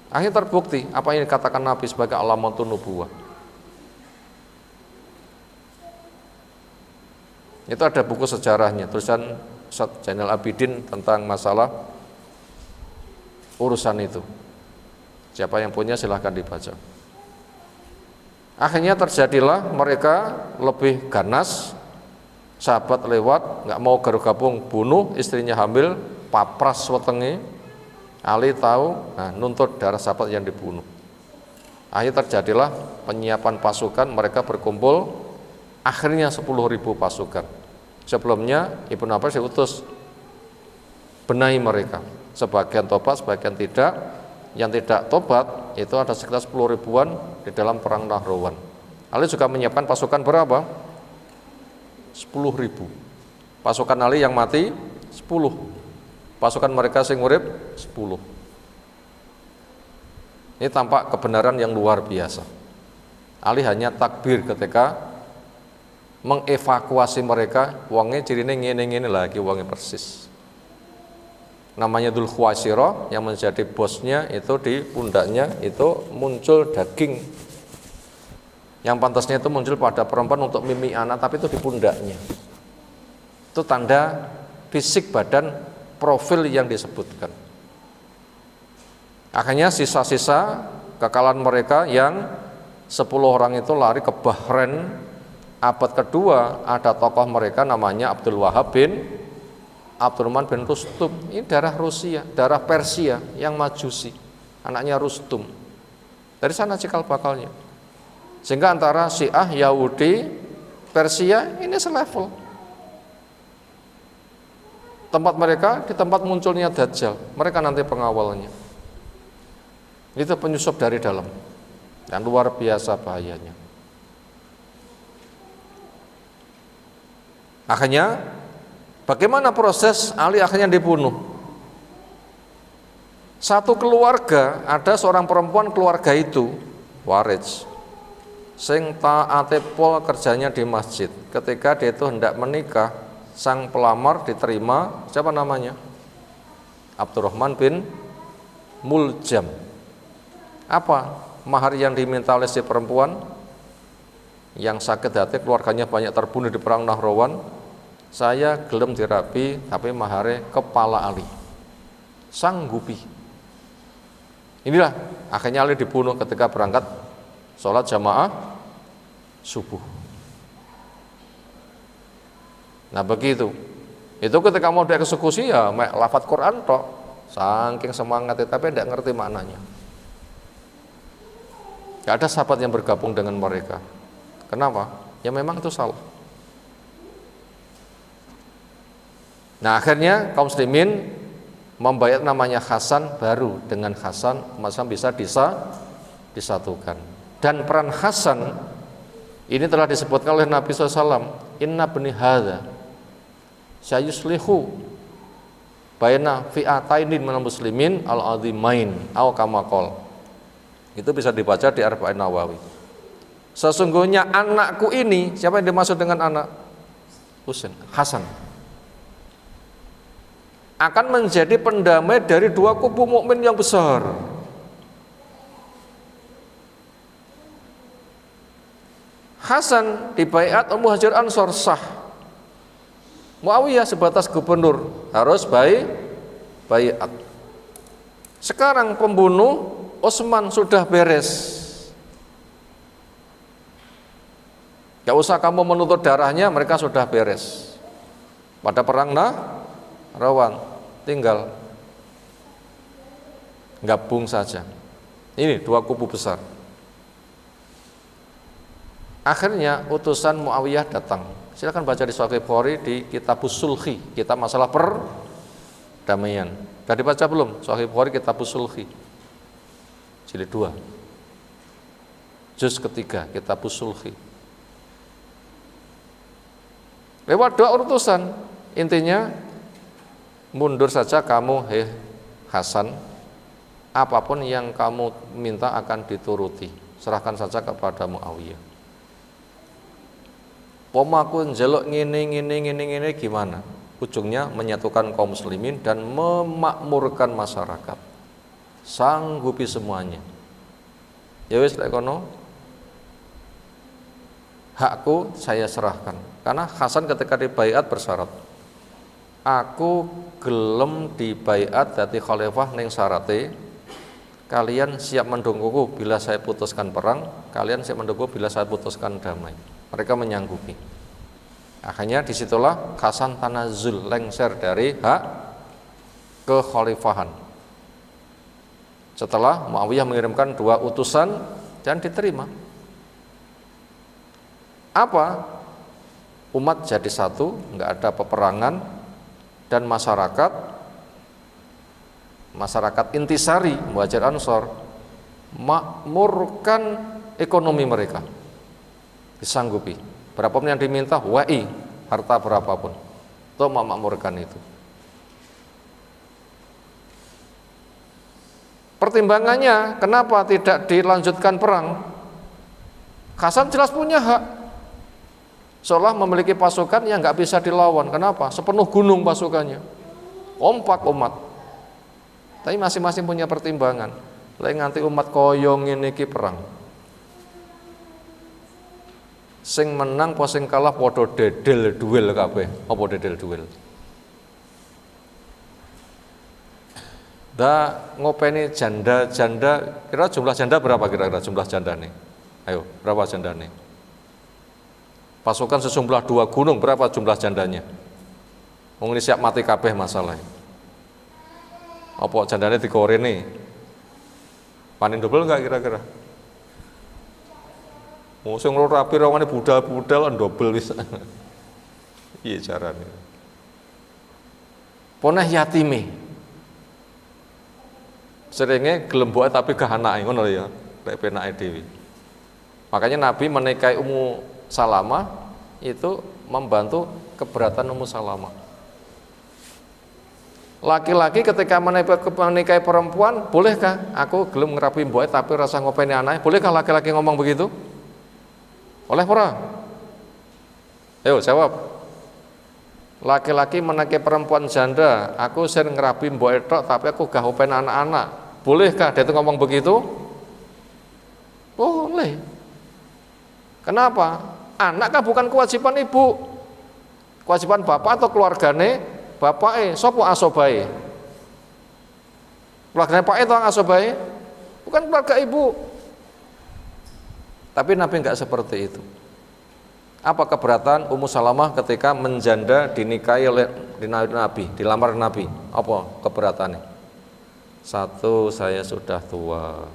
Akhirnya terbukti apa yang dikatakan Nabi sebagai alamatun nubuwah. Itu ada buku sejarahnya, tulisan Ustaz Zainal Abidin tentang masalah urusan itu. Siapa yang punya silahkan dibaca. Akhirnya terjadilah mereka lebih ganas, sahabat lewat, nggak mau gabung, bunuh, istrinya hamil, papras wetenge. Ali tahu, nuntut darah sahabat yang dibunuh. Akhirnya terjadilah penyiapan pasukan, mereka berkumpul, akhirnya 10.000 pasukan. Sebelumnya Ibnu Abbas diutus benahi mereka, sebagian tobat, sebagian tidak. Yang tidak tobat itu ada sekitar 10 ribuan di dalam perang Nahrawan. Ali juga menyiapkan pasukan berapa? 10.000. Pasukan Ali yang mati 10. Pasukan mereka sing urip 10. Ini tampak kebenaran yang luar biasa. Ali hanya takbir ketika mengevakuasi mereka, wongnya cirine ngene-ngene lagi, wongnya persis. Namanya Dzul Khuwaisirah, yang menjadi bosnya itu di pundaknya itu muncul daging. Yang pantasnya itu muncul pada perempuan untuk mimi anak, tapi itu di pundaknya. Itu tanda fisik badan, profil yang disebutkan. Akhirnya sisa-sisa kekalahan mereka yang 10 orang itu lari ke Bahrain. Abad kedua ada tokoh mereka namanya Abdul Wahab bin Abdurrahman bin Rustum. Ini darah Rusia, darah Persia yang Majusi, anaknya Rustum. Dari sana cikal bakalnya. Sehingga antara Syiah, Yahudi, Persia ini selevel. Tempat mereka di tempat munculnya Dajjal, mereka nanti pengawalnya. Itu penyusup dari dalam, dan luar biasa bahayanya. Akhirnya, bagaimana proses Ali akhirnya dibunuh? Satu keluarga, ada seorang perempuan keluarga itu, Warij, sing taate pol kerjanya di masjid. Ketika dia itu hendak menikah, sang pelamar diterima, siapa namanya? Abdurrahman bin Muljam. Apa mahar yang diminta oleh si perempuan yang sakit hati, keluarganya banyak terbunuh di perang Nahrawan? Saya gelem dirabi, tapi mahare kepala Ali. Sanggupi. Inilah akhirnya Ali dibunuh ketika berangkat sholat jamaah subuh. Nah begitu. Itu ketika mau dieksekusi ya lafadz Quran tok, saking semangatnya, tapi tidak ngerti maknanya. Gak ada sahabat yang bergabung dengan mereka. Kenapa? Ya memang itu salah. Nah akhirnya kaum muslimin membayar namanya Hasan, baru dengan Hasan umat Islam bisa disatukan. Dan peran Hasan ini telah disebutkan oleh Nabi SAW, inna bni hadza sayuslihu baina fi'atainin minal muslimin al-azimain au kama qol. Itu bisa dibaca di Arba'in Nawawi. Sesungguhnya anakku ini, siapa yang dimaksud dengan anak? Husain, Hasan, akan menjadi pendamai dari dua kubu mukmin yang besar. Hasan dibaiat Muhajir Ansor sah. Muawiyah sebatas gubernur harus baiat. Sekarang pembunuh Utsman sudah beres. Gak usah kamu menuntut darahnya, mereka sudah beres. Pada perang Nahrawan tinggal gabung saja. Ini dua kubu besar. Akhirnya utusan Muawiyah datang. Silakan baca di Sahih Bukhari di Kitabus Sulhi, kitab masalah perdamaian. Sudah dibaca belum? Sahih Bukhari Kitabus Sulhi. Jilid 2. Juz ketiga Kitabus Sulhi. Lewat dua utusan, intinya mundur saja kamu, Hasan, apapun yang kamu minta akan dituruti. Serahkan saja kepada Muawiyah. Pomaku njeluk ngene gimana? Ujungnya menyatukan kaum muslimin dan memakmurkan masyarakat. Sanggupi semuanya. Ya wis lek kono. Hakku saya serahkan. Karena Hasan ketika dibaiat bersyarat. Aku gelem dibaiat dadi khalifah ning syarate. Kalian siap mendukungku bila saya putuskan perang, kalian siap mendukungku bila saya putuskan damai. Mereka menyanggupi. Akhirnya disitulah Hasan tanazul, lengser dari hak kekhalifahan. Setelah Muawiyah mengirimkan dua utusan dan diterima. Apa? Umat jadi satu, nggak ada peperangan, dan masyarakat intisari Muhajir Ansor makmurkan ekonomi mereka. Disanggupi berapapun yang diminta, harta berapapun untuk memakmurkan itu. Pertimbangannya kenapa tidak dilanjutkan perang? Hasan jelas punya hak, seolah memiliki pasukan yang nggak bisa dilawan. Kenapa? Sepenuh gunung pasukannya, kompak umat. Tapi masing-masing punya pertimbangan. Lain nganti umat koyong ini perang. Sing menang po sing kalah padha dedel duel kabeh. Apa dedel duel? Ngopeni janda kira jumlah janda berapa kira-kira jumlah jandane? Ayo, berapa jandane? Pasukan sejumlah 2 gunung, berapa jumlah jandanya? Wong siap mati kabeh masalahnya. Apa jandane dikorene? Panen double enggak kira-kira? Sing loro rapi rawane budal-budal ndobel wis. Piye carane? Poneh yatime. Seringe gelem mboke tapi gak anake ngono ya, lek penake dhewe. Makanya Nabi menikahi Ummu Salamah itu membantu keberatan Ummu Salamah. Laki-laki ketika menikahi perempuan, bolehkah aku gelem ngerapi mboke tapi rasa ngopeni anake? Bolehkah laki-laki ngomong begitu? Oleh ora? Ayo jawab. Laki-laki menikahi perempuan janda, aku sering ngerapi mboke tok tapi aku gak ngopeni anak-anak. Bolehkah dia itu ngomong begitu? Boleh. Kenapa? Anak kan bukan kewajiban ibu. Kewajiban bapak atau keluargane bapake, sapa asobae? Keluargane Pak itu asobae? Bukan keluarga ibu. Tapi Nabi enggak seperti itu. Apa keberatan Ummu Salamah ketika menjanda dinikahi oleh Nabi, dilamar Nabi? Apa keberatannya? Satu, saya sudah tua.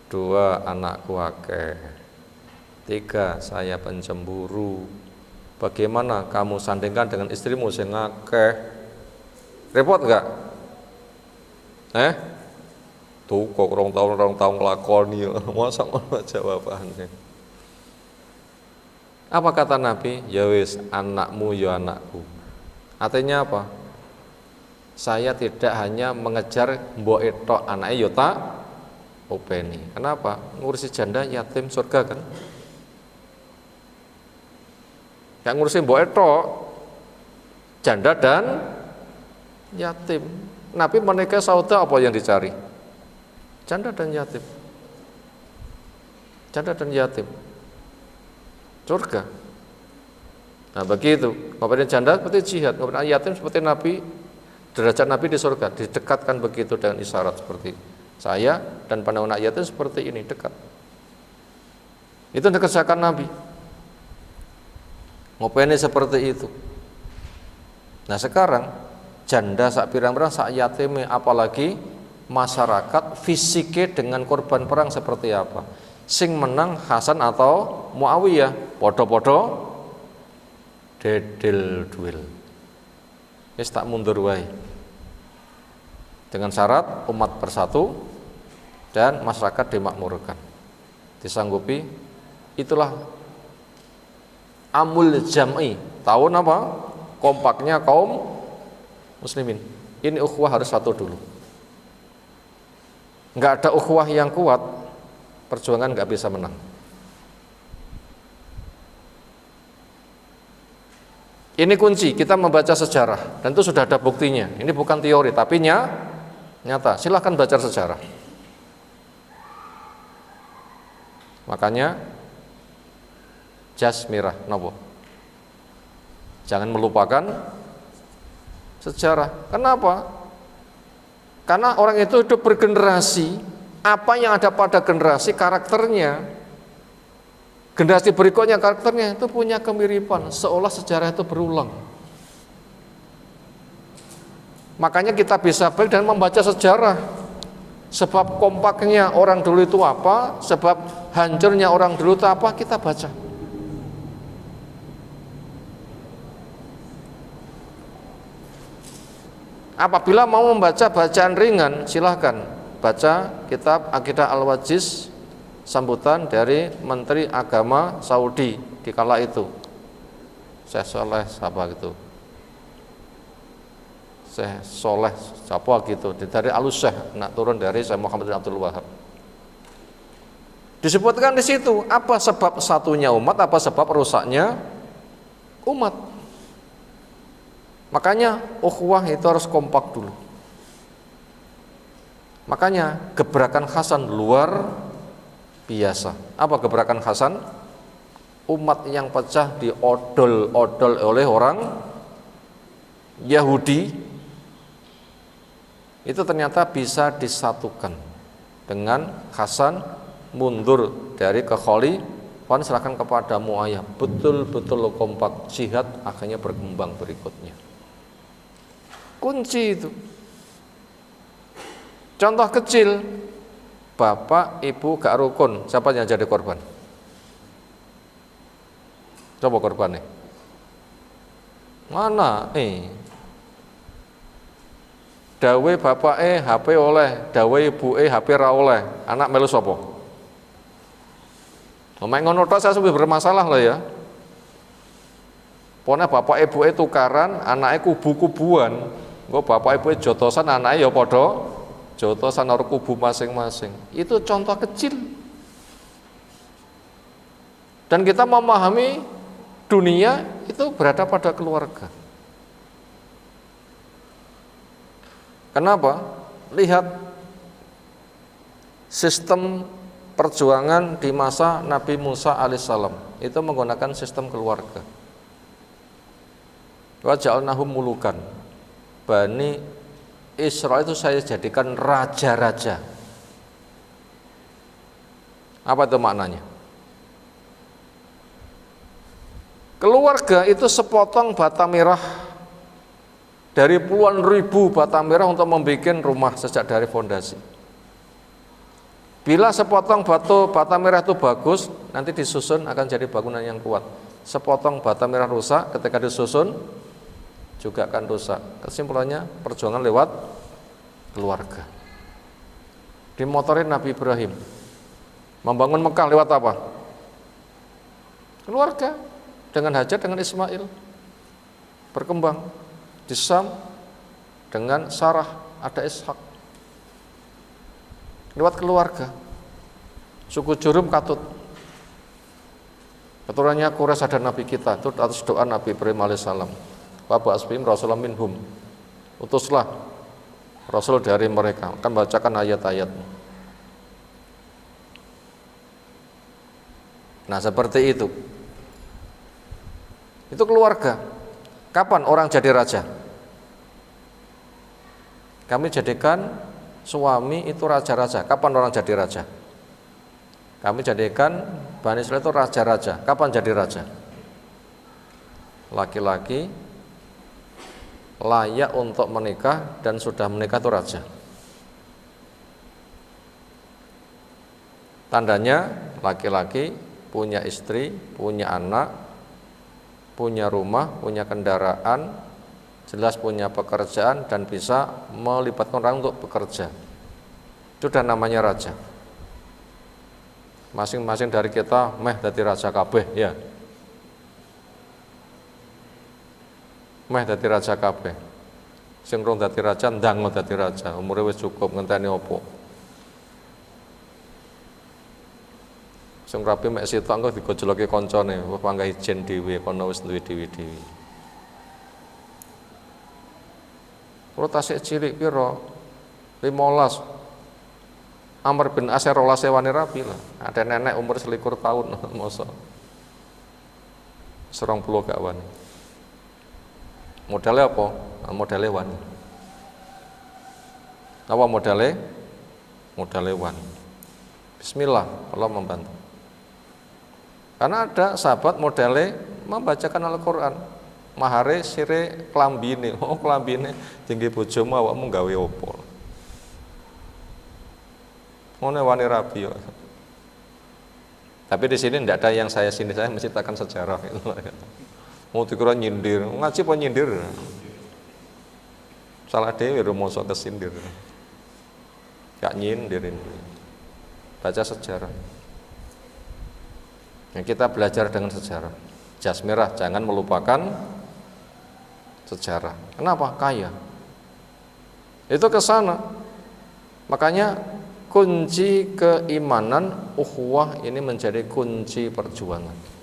Dua, anakku akeh. Tiga, saya pencemburu. Bagaimana kamu sandingkan dengan istrimu sing akeh? Repot enggak? Tuh kok rong tahun ngelakoni. Masa mana jawabannya? Apa kata Nabi? Ya wis, anakmu ya anakku. Artinya apa? Saya tidak hanya mengejar mbok etok anake yo tak openi. Kenapa? Ngurusi janda yatim surga kan? Yang ngurusi mbok etok janda dan yatim. Nabi menikah sauda apa yang dicari? Janda dan yatim. Janda dan yatim. Surga. Nah begitu. Kepada janda seperti jihad, kepada yatim seperti Nabi. Derajat Nabi di surga didekatkan begitu dengan isyarat seperti saya dan pandangan anak yatim seperti ini dekat. Itu dikerjakan Nabi. Ngopeni seperti itu. Nah sekarang janda sak pirang-pirang sak yatime, apalagi masyarakat fisiknya dengan korban perang seperti apa? Sing menang Hasan atau Muawiyah? Podo-podo dedel duel. Wis tak mundur wae. Dengan syarat umat bersatu dan masyarakat dimakmurkan. Disanggupi, itulah amul jam'i. Tahun apa? Kompaknya kaum muslimin. Ini ukhuwah harus satu dulu. Enggak ada ukhuwah yang kuat, perjuangan enggak bisa menang. Ini kunci, kita membaca sejarah, dan itu sudah ada buktinya. Ini bukan teori, tapi nyata. Silahkan baca sejarah. Makanya jas merah, nopo. Jangan melupakan sejarah. Kenapa? Karena orang itu hidup bergenerasi. Apa yang ada pada generasi karakternya. Generasi berikutnya karakternya itu punya kemiripan, seolah sejarah itu berulang. Makanya kita bisa baik dan membaca sejarah. Sebab kompaknya orang dulu itu apa, sebab hancurnya orang dulu itu apa, kita baca. Apabila mau membaca bacaan ringan, silahkan baca kitab Aqidah Al-Wajiz, sambutan dari Menteri Agama Saudi di kala itu, Syekh Soleh siapa gitu, Syekh Soleh siapa gitu, dari Al-Syekh, nak turun dari Syekh Muhammad bin Abdul Wahab. Disebutkan di situ apa sebab satunya umat, apa sebab rusaknya umat. Makanya ukhuwah itu harus kompak dulu. Makanya gebrakan Hasan luar biasa. Apa gebrakan Hasan? Umat yang pecah diodol-odol oleh orang Yahudi itu ternyata bisa disatukan dengan Hasan mundur dari kekhalifahan serahkan kepada Muayyah. Betul-betul kompak, jihad akhirnya berkembang berikutnya. Kunci itu. Contoh kecil, bapak, ibu gak rukun, siapa yang jadi korban? Coba korbannya. Mana? Dawe bapak HP oleh, dawe ibu HP ra oleh, anak melu sapa? Mek ngono tok saya sudah bermasalah lah ya. Pokoknya bapak ibu tukaran, anaknya kubu-kubuan. Engko bapak ibu jotosan, anaknya ya padha jotosan nang kubu masing-masing. Itu contoh kecil. Dan kita memahami dunia itu berada pada keluarga. Kenapa? Lihat sistem perjuangan di masa Nabi Musa alaihissalam itu menggunakan sistem keluarga. Wa ja'alnahum mulukan. Bani Israel itu saya jadikan raja-raja. Apa itu maknanya? Keluarga itu sepotong bata merah dari puluhan ribu bata merah untuk membuat rumah sejak dari fondasi. Bila sepotong bata merah itu bagus, nanti disusun akan jadi bangunan yang kuat. Sepotong bata merah rusak, ketika disusun juga akan rusak. Kesimpulannya, perjuangan lewat keluarga. Dimotorin Nabi Ibrahim membangun Mekah lewat apa? Keluarga. Dengan Hajar, dengan Ismail berkembang. Di Syam dengan Sarah ada Ishak. Lewat keluarga. Suku Jurum Katut, keturunannya Quraisy ada Nabi kita, itu atas doa Nabi Ibrahim alaihissalam. Wa ba'asbihim rasulam minhum, utuslah Rasul dari mereka. Akan bacakan ayat-ayat. Nah seperti itu keluarga. Kapan orang jadi raja? Kami jadikan suami itu raja-raja. Kapan orang jadi raja? Kami jadikan Bani Israil itu raja-raja. Kapan jadi raja? Laki-laki layak untuk menikah dan sudah menikah itu raja. Tandanya laki-laki punya istri, punya anak, punya rumah, punya kendaraan, jelas punya pekerjaan dan bisa melibatkan orang untuk bekerja. Itu sudah namanya raja. Masing-masing dari kita meh dadi raja kabeh ya. Meh dadi raja kabeh. Sing rong dadi raja ndang dadi raja, umure wis cukup ngenteni opo. Sing rapi mek sitok engko digojloke kancane, wis panggah ijen dhewe kono wis duwe dhewe-dhewe. Kulo tasik cilik pira? 15. Amr bin As 12 wani rapi lah. Ada nenek umur 21 tahun mosok. 20 gak wani. Modalnya apa? Modalnya wani. Apa modalnya? Modalnya wani. Bismillah, Allah membantu. Karena ada sahabat modalnya membacakan Al-Quran. Mahare sire klambine. Oh klambine tinggi bojomu awakmu gawe opo? Ngono wani rabi ya. Tapi di sini tidak ada yang saya menceritakan sejarah. Mau dikira nyindir, ngaji apa nyindir? Salah dewe rumoso kesindir. Gak nyindirin. Baca sejarah. Nah, kita belajar dengan sejarah. Jas merah, jangan melupakan sejarah. Kenapa? Kaya. Itu ke sana. Makanya kunci keimanan ukhuwah ini menjadi kunci perjuangan.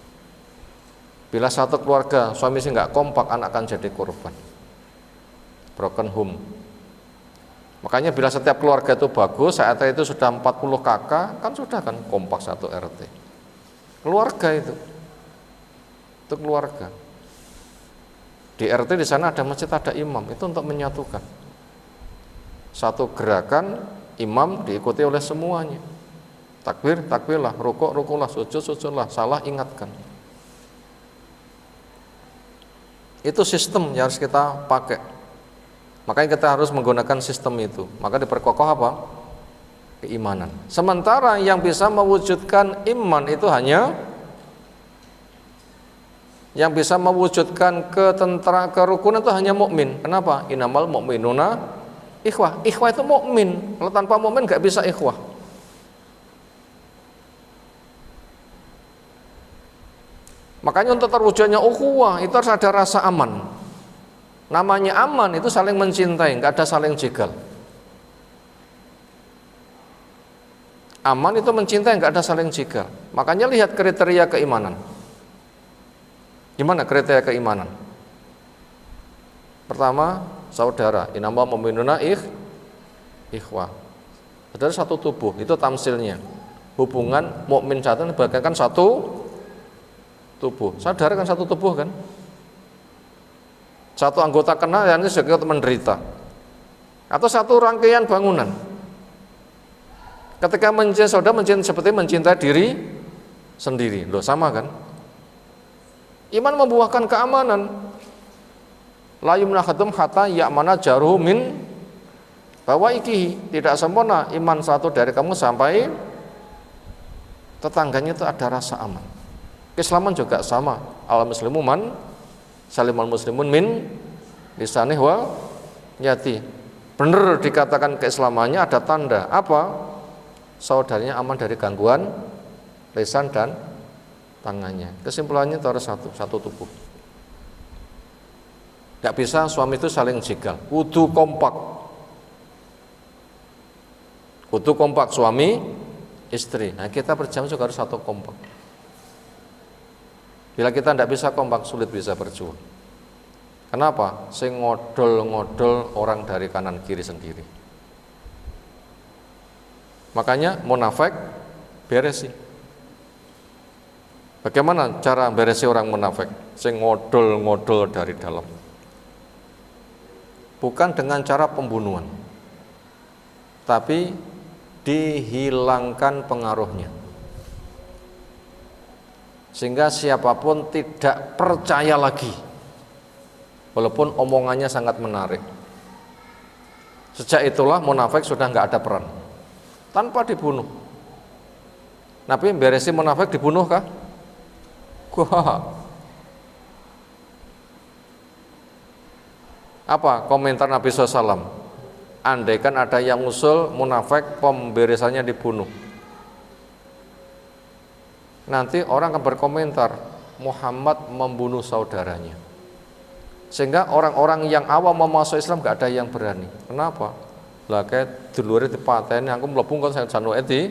Bila satu keluarga suami istri nggak kompak, anak akan jadi korban. Broken home. Makanya bila setiap keluarga itu bagus, saat itu sudah 40 kakak, kan sudah kan kompak satu RT. Keluarga itu keluarga. Di RT di sana ada masjid, ada imam, itu untuk menyatukan. Satu gerakan imam diikuti oleh semuanya. Takbir, takbirlah, rukuk, rukuklah, sujud, sujudlah, salah ingatkan. Itu sistem yang harus kita pakai. Makanya kita harus menggunakan sistem itu. Maka diperkokoh apa? Keimanan. Sementara yang bisa mewujudkan iman itu hanya yang bisa mewujudkan kerukunan itu hanya mukmin. Kenapa? Innamal mu'minuna ikhwah. Ikhwah itu mukmin. Kalau tanpa mukmin nggak bisa ikhwah. Makanya untuk terwujudnya ukhuwah itu harus ada rasa aman. Namanya aman itu saling mencintai, nggak ada saling jegal. Aman itu mencintai, nggak ada saling jegal. Makanya lihat kriteria keimanan. Gimana kriteria keimanan? Pertama, saudara. Innamal mu'minuna ikhwah. Saudara satu tubuh, itu tamsilnya. Hubungan mukmin satu bagaikan satu tubuh. Saudara kan satu tubuh kan? Satu anggota kena yang ini juga menderita. Atau satu rangkaian bangunan. Ketika mencintai saudara, seperti mencintai diri sendiri. Loh sama kan? Iman membuahkan keamanan. La yumna khatum hatta ya'mana jaruhu min bawaikihi. Tidak sempurna iman satu dari kamu sampai tetangganya itu ada rasa aman. Keislaman juga sama. Al muslimu man salimal muslimun min lisanih wa yati. Benar dikatakan keislamannya ada tanda apa? Saudaranya aman dari gangguan lisan dan tangannya. Kesimpulannya itu harus satu tubuh. Tidak bisa suami itu saling jegal, kudu kompak. Kudu kompak suami istri. Nah, kita berjamaah juga harus satu kompak. Bila kita tidak bisa kompak, sulit bisa berjuang. Kenapa? Sing ngodol-ngodol orang dari kanan kiri sendiri. Makanya munafik beresi. Bagaimana cara beresi orang munafik? Sing ngodol-ngodol dari dalam. Bukan dengan cara pembunuhan, tapi dihilangkan pengaruhnya. Sehingga siapapun tidak percaya lagi. Walaupun omongannya sangat menarik. Sejak itulah munafik sudah nggak ada peran. Tanpa dibunuh. Nabi beresi munafik dibunuh kah? Wah. Apa komentar Nabi SAW? Andaikan ada yang usul munafik pemberesannya dibunuh. Nanti orang akan berkomentar Muhammad membunuh saudaranya. Sehingga orang-orang yang awam mau masuk Islam gak ada yang berani. Kenapa? Lah kayak dulure dipateni aku mlebu kon saya janu di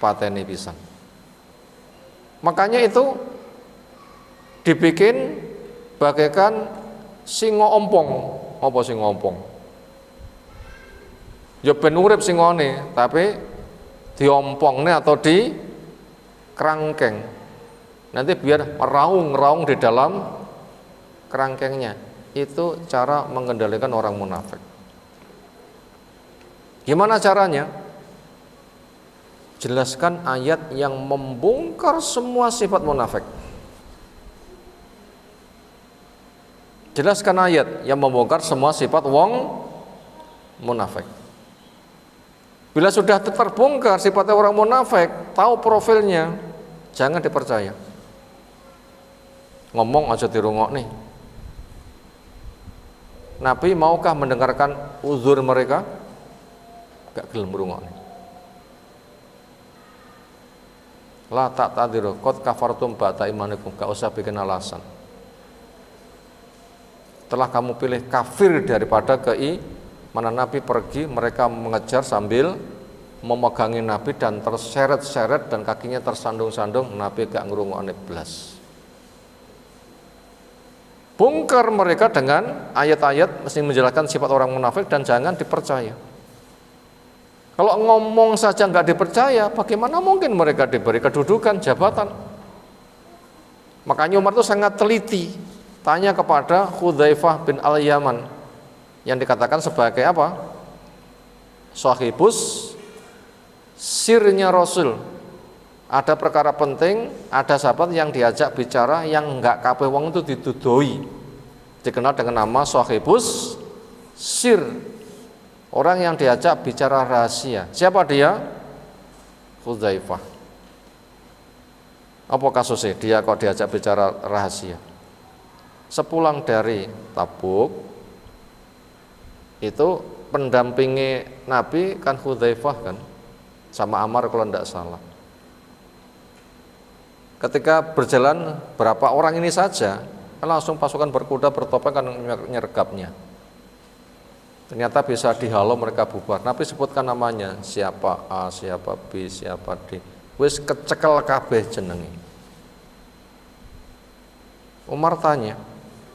pateni pisan. Makanya itu dibikin bagaikan singo ompong. Apa singo ompong? Ya ben urip singone, tapi diompongne atau di kerangkeng. Nanti biar meraung-raung di dalam kerangkengnya. Itu cara mengendalikan orang munafik. Gimana caranya? Jelaskan ayat yang membongkar semua sifat munafik. Jelaskan ayat yang membongkar semua sifat wong munafik. Bila sudah terbongkar sifatnya orang munafik, tahu profilnya, jangan dipercaya. Ngomong aja dirungok nih. Nabi maukah mendengarkan uzur mereka? Gak gelem rungok nih. La tak tadiru qad kafartum ba'da imanikum. Gak usah bikin alasan. Telah kamu pilih kafir daripada mana Nabi pergi, mereka mengejar sambil memegangi Nabi dan terseret-seret dan kakinya tersandung-sandung. Nabi gak ngrungokne blas. Bongkar mereka dengan ayat-ayat mesti menjelaskan sifat orang munafik dan jangan dipercaya. Kalau ngomong saja nggak dipercaya, bagaimana mungkin mereka diberi kedudukan, jabatan? Makanya Umar itu sangat teliti. Tanya kepada Hudzaifah bin Al-Yaman yang dikatakan sebagai apa? Sahibus sirnya Rasul. Ada perkara penting, ada sahabat yang diajak bicara yang enggak kabeh wong itu ditudoi. Dikenal dengan nama sahibus sir. Orang yang diajak bicara rahasia. Siapa dia? Hudzaifah. Apa kasusnya? Dia kok diajak bicara rahasia? Sepulang dari Tabuk, itu pendampingi Nabi kan Hudzaifah kan, sama Ammar kalau tidak salah. Ketika berjalan berapa orang ini saja, langsung pasukan berkuda bertopeng kan nyergapnya. Ternyata bisa dihalau mereka bubar. Nabi sebutkan namanya, siapa A, siapa B, siapa D. Wis kecekel kabeh jenenge. Umar tanya,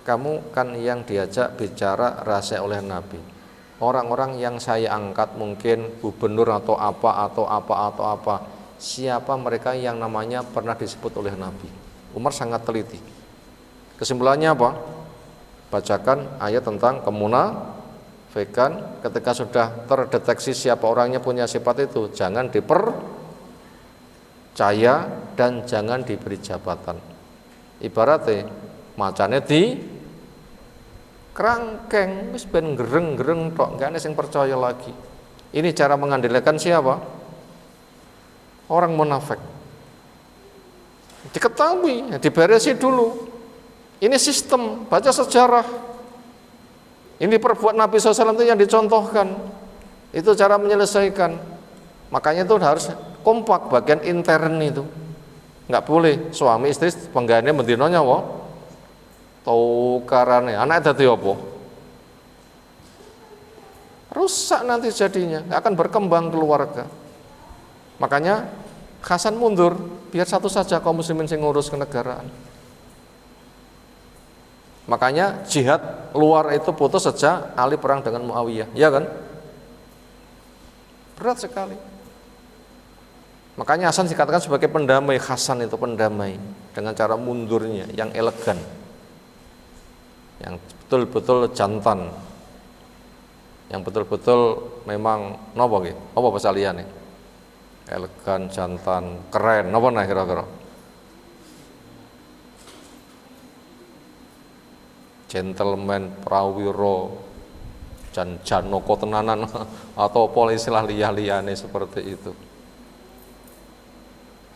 kamu kan yang diajak bicara rahasia oleh Nabi. Orang-orang yang saya angkat mungkin gubernur atau apa. Siapa mereka yang namanya pernah disebut oleh Nabi? Umar sangat teliti. Kesimpulannya apa? Bacakan ayat tentang kemunafikan. Ketika sudah terdeteksi siapa orangnya punya sifat itu, jangan dipercaya dan jangan diberi jabatan. Ibaratnya macane Kerangkeng wis ben gereng-gereng tok, enggak ada yang percaya lagi. Ini cara mengandalkan siapa? Orang munafik. Diketahui, diberesi dulu. Ini sistem, baca sejarah. Ini perbuatan Nabi SAW itu yang dicontohkan. Itu cara menyelesaikan. Makanya itu harus kompak bagian intern itu. Enggak boleh suami istri penggane mendinonya wo. Tukarane anak dadi apa? Rusak nanti jadinya, nggak akan berkembang keluarga. Makanya Hasan mundur, biar satu saja kaum muslimin sing ngurus kenegaraan. Makanya jihad luar itu putus sejak Ali perang dengan Muawiyah, ya kan? Berat sekali. Makanya Hasan dikatakan sebagai pendamai. Hasan itu pendamai dengan cara mundurnya yang elegan, yang betul-betul jantan, yang betul-betul memang nopo gitu, apa bahasa liyane? Elegan, jantan, keren, nopo nah kira-kira? Gentleman, prawiro, jan janoko tenanan atau polisi lah liyane seperti itu.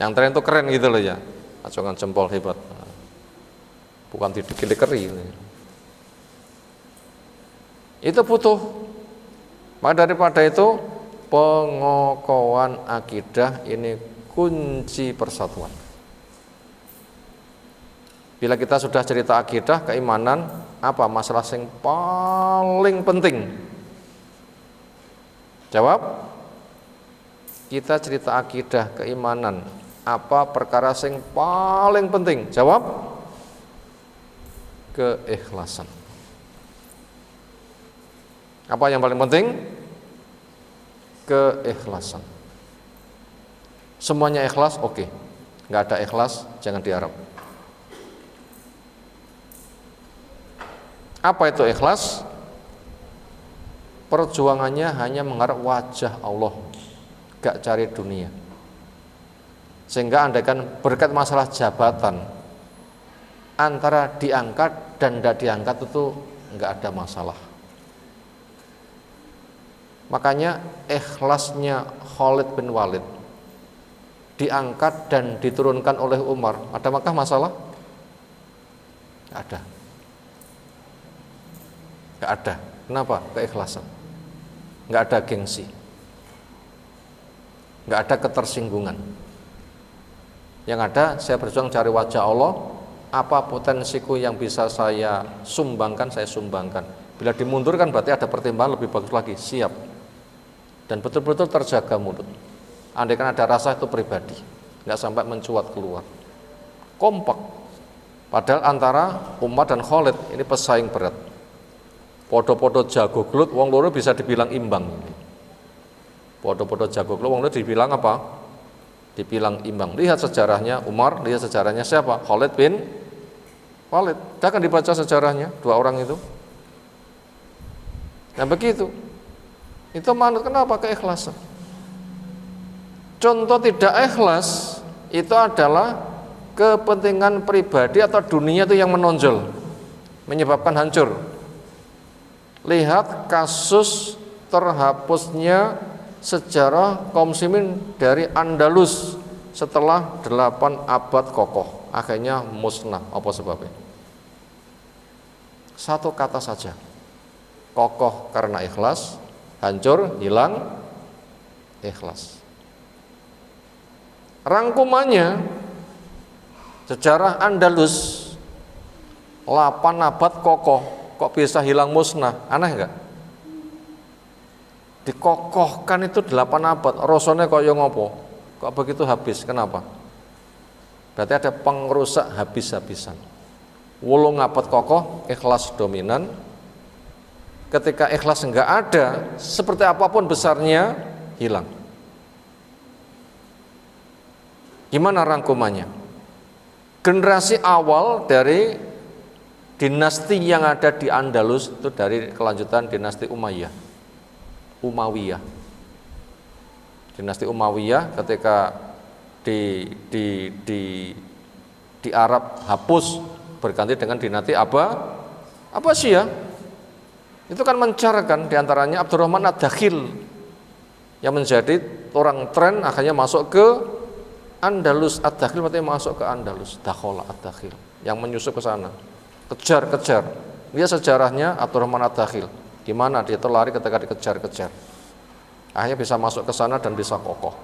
Yang tren itu keren gitu loh ya, acungan jempol hebat, bukan dikeri. Itu butuh. Maka daripada itu pengokohan akidah ini kunci persatuan. Bila kita sudah cerita akidah, keimanan, apa masalah yang paling penting? Jawab. Kita cerita akidah, keimanan, apa perkara yang paling penting? Jawab. Keikhlasan. Apa yang paling penting? Keikhlasan. Semuanya ikhlas, oke. Nggak ada ikhlas, jangan diharap. Apa itu ikhlas? Perjuangannya hanya mengharap wajah Allah, gak cari dunia. Sehingga andaikan berkat masalah jabatan, antara diangkat dan tidak diangkat itu nggak ada masalah. Makanya ikhlasnya Khalid bin Walid diangkat dan diturunkan oleh Umar, adakah masalah? Nggak ada. Nggak ada. Kenapa? Keikhlasan. Nggak ada gengsi. Nggak ada ketersinggungan. Yang ada, saya berjuang cari wajah Allah. Apa potensiku yang bisa saya sumbangkan, saya sumbangkan. Bila dimundurkan berarti ada pertimbangan lebih bagus lagi. Siap. Dan betul-betul terjaga mulut. Andaikan ada rasa itu pribadi, nggak sampai mencuat keluar. Kompak. Padahal antara Umar dan Khalid ini pesaing berat. Podo-podo jago gelut, wong loro bisa dibilang imbang. Podo-podo jago gelut, wong loro dibilang apa? Dibilang imbang. Lihat sejarahnya Umar, lihat sejarahnya siapa? Khalid bin Walid. Kita akan dibaca sejarahnya dua orang itu. Nah begitu. Itu manut, kenapa? Keikhlasan. Contoh tidak ikhlas itu adalah kepentingan pribadi atau dunia itu yang menonjol, menyebabkan hancur. Lihat kasus terhapusnya sejarah kaum muslimin dari Andalus setelah 8 abad kokoh, akhirnya musnah. Apa sebabnya? Satu kata saja, kokoh karena ikhlas, hancur, hilang, ikhlas. Rangkumannya, sejarah Andalus 8 abad kokoh, kok bisa hilang musnah? Aneh enggak? Dikokohkan itu 8 abad, rasanya kok yang ngopo? Kok begitu habis? Kenapa? Berarti ada pengrusak habis-habisan. 8 abad kokoh, ikhlas dominan. Ketika ikhlas enggak ada, seperti apapun besarnya, hilang. Gimana rangkumannya? Generasi awal dari dinasti yang ada di Andalus itu dari kelanjutan dinasti Umayyah. Dinasti Umayyah ketika di Arab hapus berganti dengan dinasti Abbasiyah. Itu kan mencarkan, diantaranya Abdurrahman Ad-Dakhil yang menjadi orang tren akhirnya masuk ke Andalus. Ad-Dakhil berarti masuk ke Andalus, Dakhala Ad-Dakhil, yang menyusup ke sana, kejar-kejar. Dia sejarahnya Abdurrahman Ad-Dakhil, gimana dia terlari ketika dikejar-kejar, akhirnya bisa masuk ke sana dan bisa kokoh.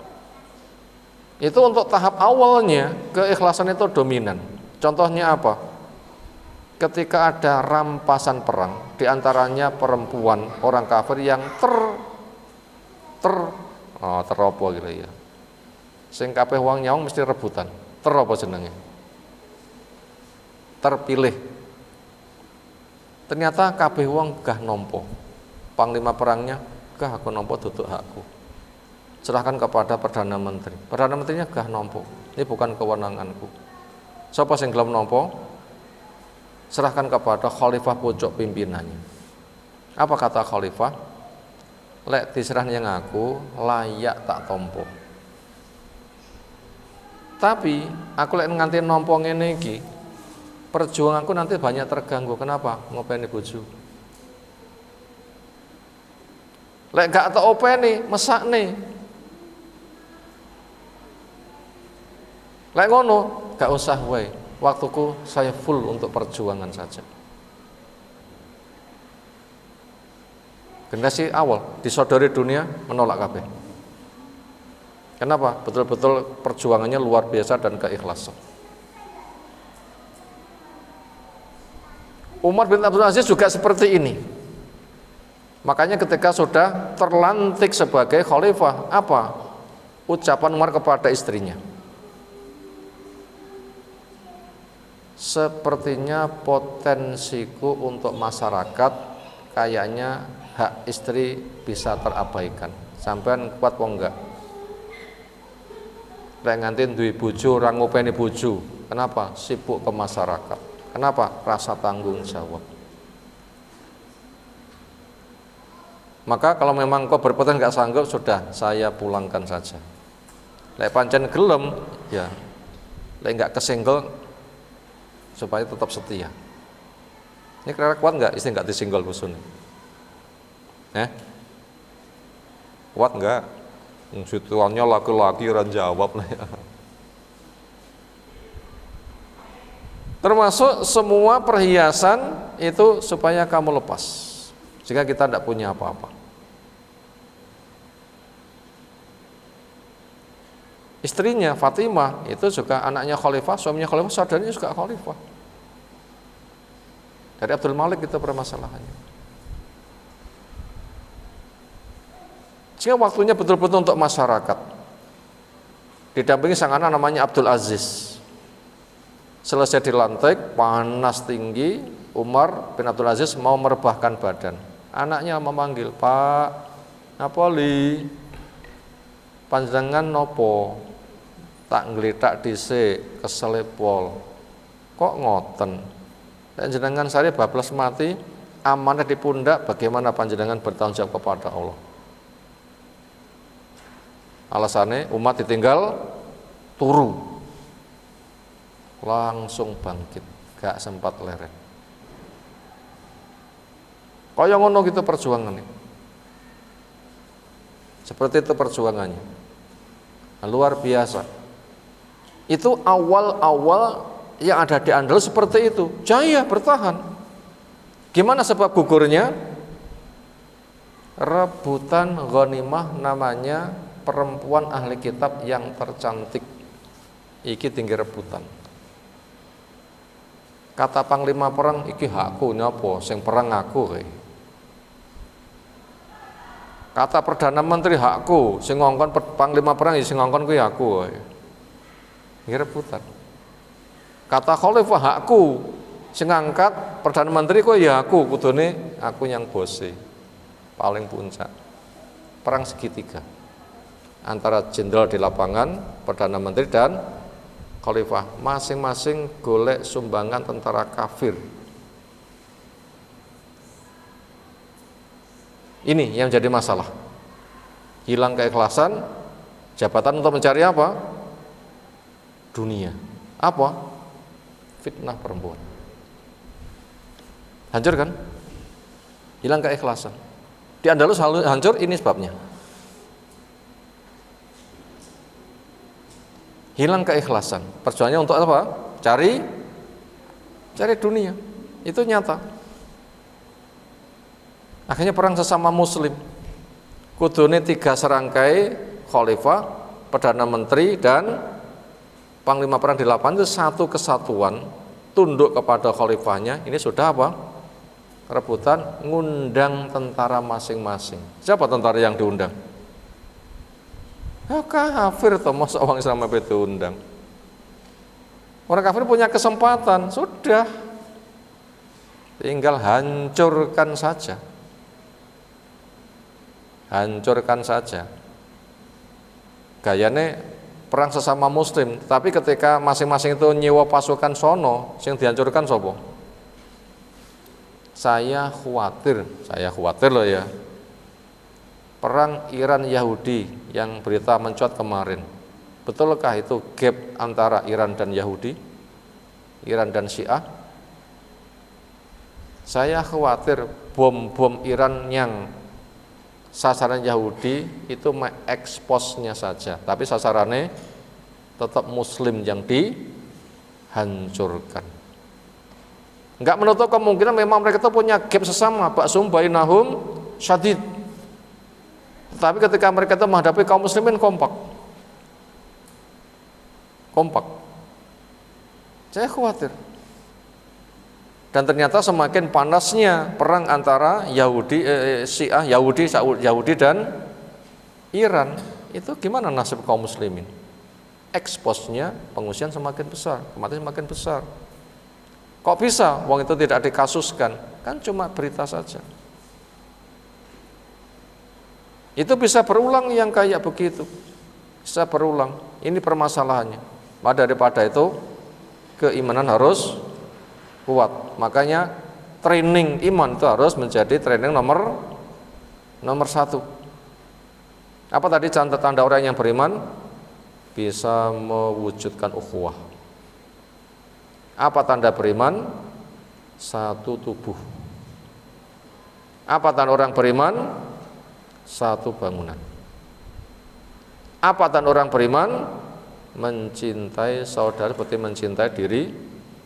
Itu untuk tahap awalnya keikhlasan itu dominan. Contohnya apa? Ketika ada rampasan perang, diantaranya perempuan orang kafir yang teropo gitu ya. Sing kabeh wong nyaung mesti rebutan. Teropo jenenge? Terpilih. Ternyata kabeh wong gah nampa. Panglima perangnya, gah aku nampa duduk hakku. Serahkan kepada Perdana Menteri. Perdana Menterinya gah nampa. Ini bukan kewenanganku. Sapa sing gelem nampa? Serahkan kepada khalifah pucuk pimpinannya. Apa kata khalifah? Lek diserahnya ngaku layak tak tompo. Tapi aku lek nganti nampa ngene iki, perjuanganku nanti banyak terganggu. Kenapa? Ngopeni bojo. Lek gak tak openi, mesakne. Lek ngono, gak usah wae. Waktuku saya full untuk perjuangan saja. Generasi awal disodori dunia menolak kabeh. Kenapa? Betul-betul perjuangannya luar biasa dan keikhlasan. Umar bin Abdul Aziz juga seperti ini. Makanya ketika sudah terlantik sebagai khalifah, apa ucapan Umar kepada istrinya? Sepertinya potensiku untuk masyarakat kayaknya hak istri bisa terabaikan. Sampean kuat apa enggak? Lek nganti duwe bojo ora ngopeni bojo. Kenapa? Sibuk ke masyarakat. Kenapa? Rasa tanggung jawab. Maka kalau memang kau berpotensi enggak sanggup, sudah saya pulangkan saja. Lek pancen gelem, ya. Lek enggak kesenggol, supaya tetap setia. Ini kira-kira kuat nggak istri nggak disinggol bosone? Kuat nggak? Situannya laki-laki orang jawab lah ya. Termasuk semua perhiasan itu supaya kamu lepas, jika kita tidak punya apa-apa. Istrinya Fatimah itu juga anaknya khalifah, suaminya khalifah, saudaranya juga khalifah. Dari Abdul Malik itu permasalahannya. Sehingga waktunya betul-betul untuk masyarakat. Didampingi sang anak namanya Abdul Aziz. Selesai dilantik, panas tinggi, Umar bin Abdul Aziz mau merebahkan badan. Anaknya memanggil, "Pak, napa li? Panjenengan nopo? Tak nggletak dhisik keselepol. Kok ngoten? Dan jenengan saya bablas mati, amanah di pundak, bagaimana panjenengan bertanggung jawab kepada Allah?" Alasannya umat ditinggal turu. Langsung bangkit, gak sempat leren. Kaya ngono gitu perjuangannya. Seperti itu perjuangannya. Nah, luar biasa. Itu awal-awal yang ada di Andalus seperti itu, jaya bertahan. Gimana sebab gugurnya? Rebutan ghanimah, namanya perempuan ahli kitab yang tercantik. Iki tinggi rebutan. Kata panglima perang, iki hakku nyapa sing perang aku. Kata perdana menteri, hakku sing ngongkon panglima perang sing ngongkon kuwi aku. Ini rebutan. Kata khalifah, hakku sing ngangkat perdana menteri kok ya aku, kudune aku yang bose paling puncak. Perang segitiga antara jenderal di lapangan, perdana menteri dan khalifah, masing-masing golek sumbangan tentara kafir. Ini yang jadi masalah. Hilang keikhlasan, jabatan untuk mencari apa? Dunia. Apa? Fitnah perempuan. Hancur kan? Hilang keikhlasan. Di Andalus hancur, ini sebabnya. Hilang keikhlasan. Perjuangannya untuk apa? Cari dunia. Itu nyata. Akhirnya perang sesama muslim. Kudune 3 serangkai khalifah, perdana menteri dan panglima perang di lapangan itu satu kesatuan, tunduk kepada khalifahnya. Ini sudah apa? Rebutan ngundang tentara masing-masing. Siapa tentara yang diundang? Ya kafir toh, masa orang Islam itu diundang. Orang kafir punya kesempatan, sudah. Tinggal hancurkan saja. Hancurkan saja. Gayane perang sesama muslim, tapi ketika masing-masing itu nyewa pasukan sono, yang dihancurkan sopo? Saya khawatir loh ya. Perang Iran Yahudi yang berita mencuat kemarin. Betulkah itu gap antara Iran dan Yahudi? Iran dan Syiah? Saya khawatir bom-bom Iran yang sasaran Yahudi itu mengeksposnya saja, tapi sasarannya tetap muslim yang dihancurkan. Enggak menutup kemungkinan memang mereka itu punya gap sesama, ba'sum bainahum syadid. Tapi ketika mereka itu menghadapi kaum muslimin kompak. Saya khawatir. Dan ternyata semakin panasnya perang antara Syiah, Yahudi dan Iran, itu gimana nasib kaum muslimin? Eksposnya pengungsian semakin besar, kematian semakin besar. Kok bisa? Wong itu tidak dikasuskan, kan cuma berita saja. Itu bisa berulang yang kayak begitu, bisa berulang. Ini permasalahannya. Daripada itu keimanan harus kuat. Makanya training iman itu harus menjadi training nomor 1. Apa tadi tanda-tanda orang yang beriman? Bisa mewujudkan ukhuwah. Apa tanda beriman? Satu tubuh. Apa tanda orang beriman? Satu bangunan. Apa tanda orang beriman? Mencintai saudara seperti mencintai diri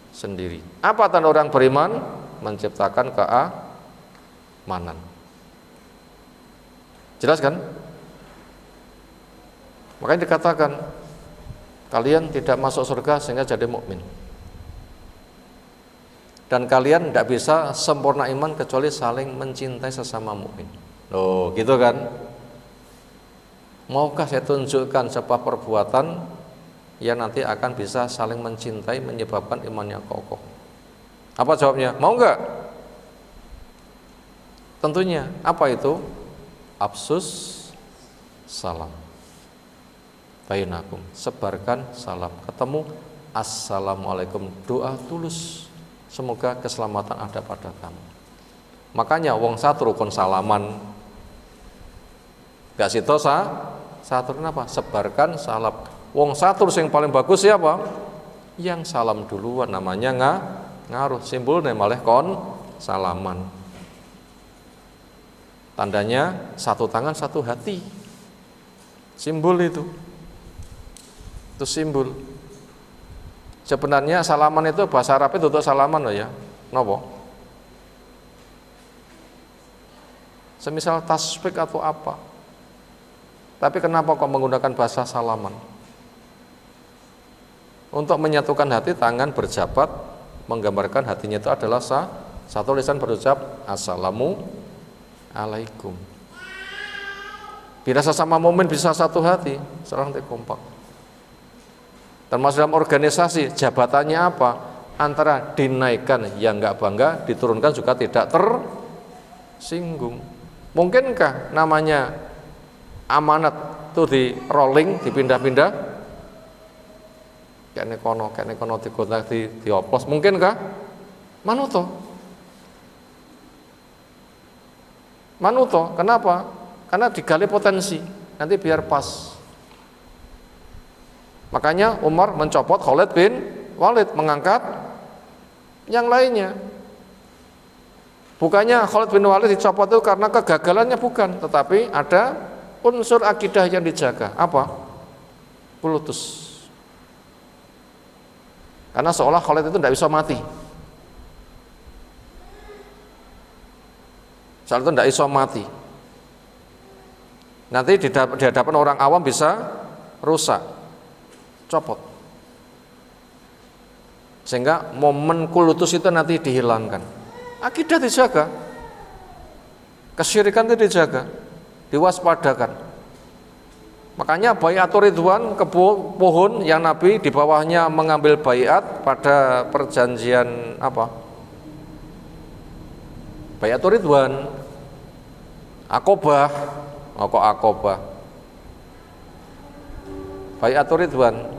sendiri. Apa tanda orang beriman? Menciptakan keamanan. Jelas kan? Makanya dikatakan kalian tidak masuk surga sehingga jadi mukmin. Dan kalian tidak bisa sempurna iman kecuali saling mencintai sesama mukmin. Loh, gitu kan? Maukah saya tunjukkan sebuah perbuatan yang nanti akan bisa saling mencintai menyebabkan imannya kokoh? Apa jawabnya? Mau enggak? Tentunya. Apa itu? Absus salam bainakum, sebarkan salam. Ketemu assalamualaikum, doa tulus, semoga keselamatan ada pada kamu. Makanya wong satu rukun salaman, gak sito satu kenapa? Sebarkan salam. Wong satu yang paling bagus siapa? Yang salam duluan, namanya ngaruh, simbolnya malah salaman. Tandanya satu tangan satu hati, simbol itu simbol. Sebenarnya salaman itu bahasa Arab itu untuk salaman loh ya. Nopo? Semisal tasbih atau apa. Tapi kenapa kok menggunakan bahasa salaman? Untuk menyatukan hati, tangan berjabat, menggambarkan hatinya itu adalah satu lisan berucap assalamu alaikum. Bila sesama mukmin bisa satu hati, seorang kompak. Termasuk dalam organisasi, jabatannya apa? Antara dinaikkan yang enggak bangga, diturunkan juga tidak tersinggung. Mungkinkah namanya amanat itu di rolling, dipindah-pindah? Kayak kono dioplos, mungkinkah? Manuto, kenapa? Karena digali potensi, nanti biar pas. Makanya Umar mencopot Khalid bin Walid, mengangkat yang lainnya. Bukannya Khalid bin Walid dicopot itu karena kegagalannya, bukan, tetapi ada unsur akidah yang dijaga. Apa? Kulutus. Karena seolah Khalid itu tidak bisa mati. Soal itu tidak bisa mati. Nanti di hadapan orang awam bisa rusak, copot. Sehingga momen kulutus itu nanti dihilangkan. Akidah dijaga, kesyirikan itu dijaga, diwaspadakan. Makanya baiatur ridwan, ke pohon yang Nabi di bawahnya mengambil baiat pada perjanjian apa? Baiatur ridwan, Aqobah, kok Aqobah? Baiatur ridwan.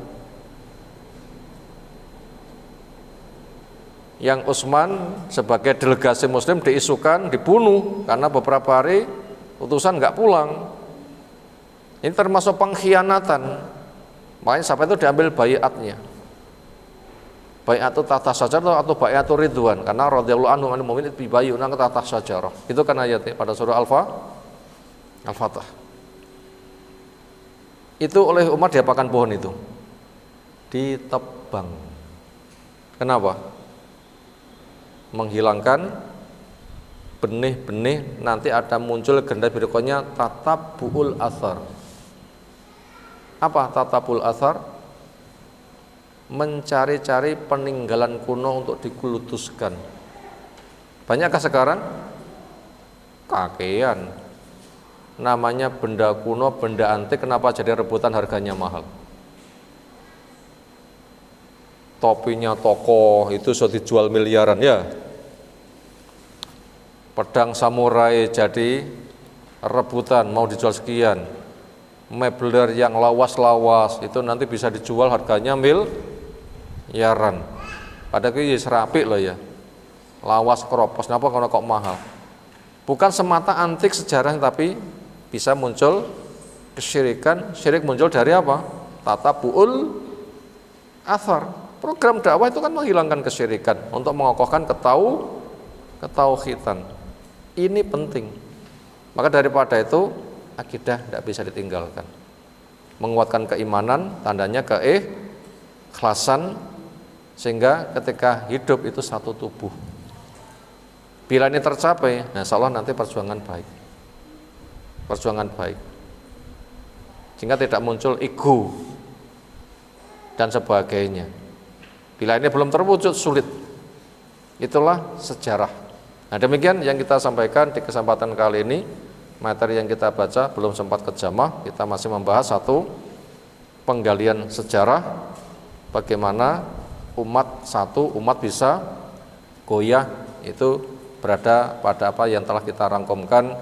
Yang Utsman sebagai delegasi muslim diisukan dibunuh karena beberapa hari utusan nggak pulang. Ini termasuk pengkhianatan. Makanya sampai itu diambil baiatnya. Baiat itu tahta syajarah atau baiatur ridwan, karena radhiyallahu anhu anil mu'minin bibayuna tahta syajarah. Itu kan ayatnya pada surah Al-Fatah. Itu oleh umat diapakan pohon itu? Ditebang. Kenapa? Menghilangkan benih-benih, nanti ada muncul ganda berikutnya tatabbu'ul athar. Apa tatabbu'ul athar? Mencari-cari peninggalan kuno untuk dikulutuskan. Banyakkah sekarang? Kakean. Namanya benda kuno, benda antik, kenapa jadi rebutan harganya mahal? Topinya tokoh itu sudah dijual miliaran ya. Pedang samurai jadi rebutan mau dijual sekian. Mebler yang lawas-lawas itu nanti bisa dijual harganya miliaran. Padahal itu serapi loh ya. Lawas keropos, kenapa karena kok mahal? Bukan semata antik sejarah, tapi bisa muncul kesyirikan. Syirik muncul dari apa? Tatabbu'ul athar. Program dakwah itu kan menghilangkan kesyirikan untuk mengokohkan ketauhidan. Ini penting. Maka daripada itu akidah tidak bisa ditinggalkan. Menguatkan keimanan, tandanya keikhlasan, sehingga ketika hidup itu satu tubuh. Bila ini tercapai, nah insya Allah nanti perjuangan baik. Sehingga tidak muncul ego dan sebagainya. Bila ini belum terwujud, sulit. Itulah sejarah. Nah demikian yang kita sampaikan di kesempatan kali ini. Materi yang kita baca belum sempat kejamah. Kita masih membahas satu penggalian sejarah, bagaimana umat bisa goyah, itu berada pada apa yang telah kita rangkumkan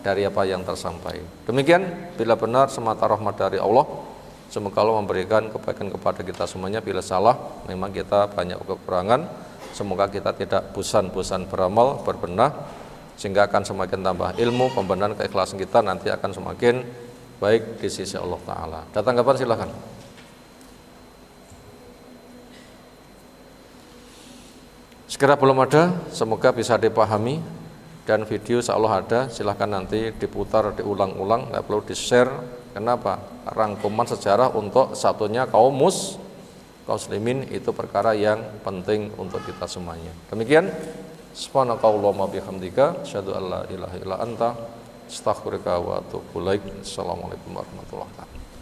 dari apa yang tersampaikan. Demikian, bila benar semata rahmat dari Allah. Semoga Allah memberikan kebaikan kepada kita semuanya. Bila salah, memang kita banyak kekurangan. Semoga kita tidak bosan-bosan beramal, berbenah, sehingga akan semakin tambah ilmu, pembenahan, keikhlasan kita nanti akan semakin baik di sisi Allah Ta'ala. Ada tanggapan silakan. Sekiranya belum ada, semoga bisa dipahami. Dan video insya Allah ada, silahkan nanti diputar, diulang-ulang, nggak perlu di-share. Kenapa? Rangkuman sejarah untuk satunya kaum muslimin itu perkara yang penting untuk kita semuanya. Demikian, subhanakallahumma bihamdika, asyhadu an la ilaha illa anta, astaghfiruka wa atubu ilaik. Assalamualaikum warahmatullahi wabarakatuh.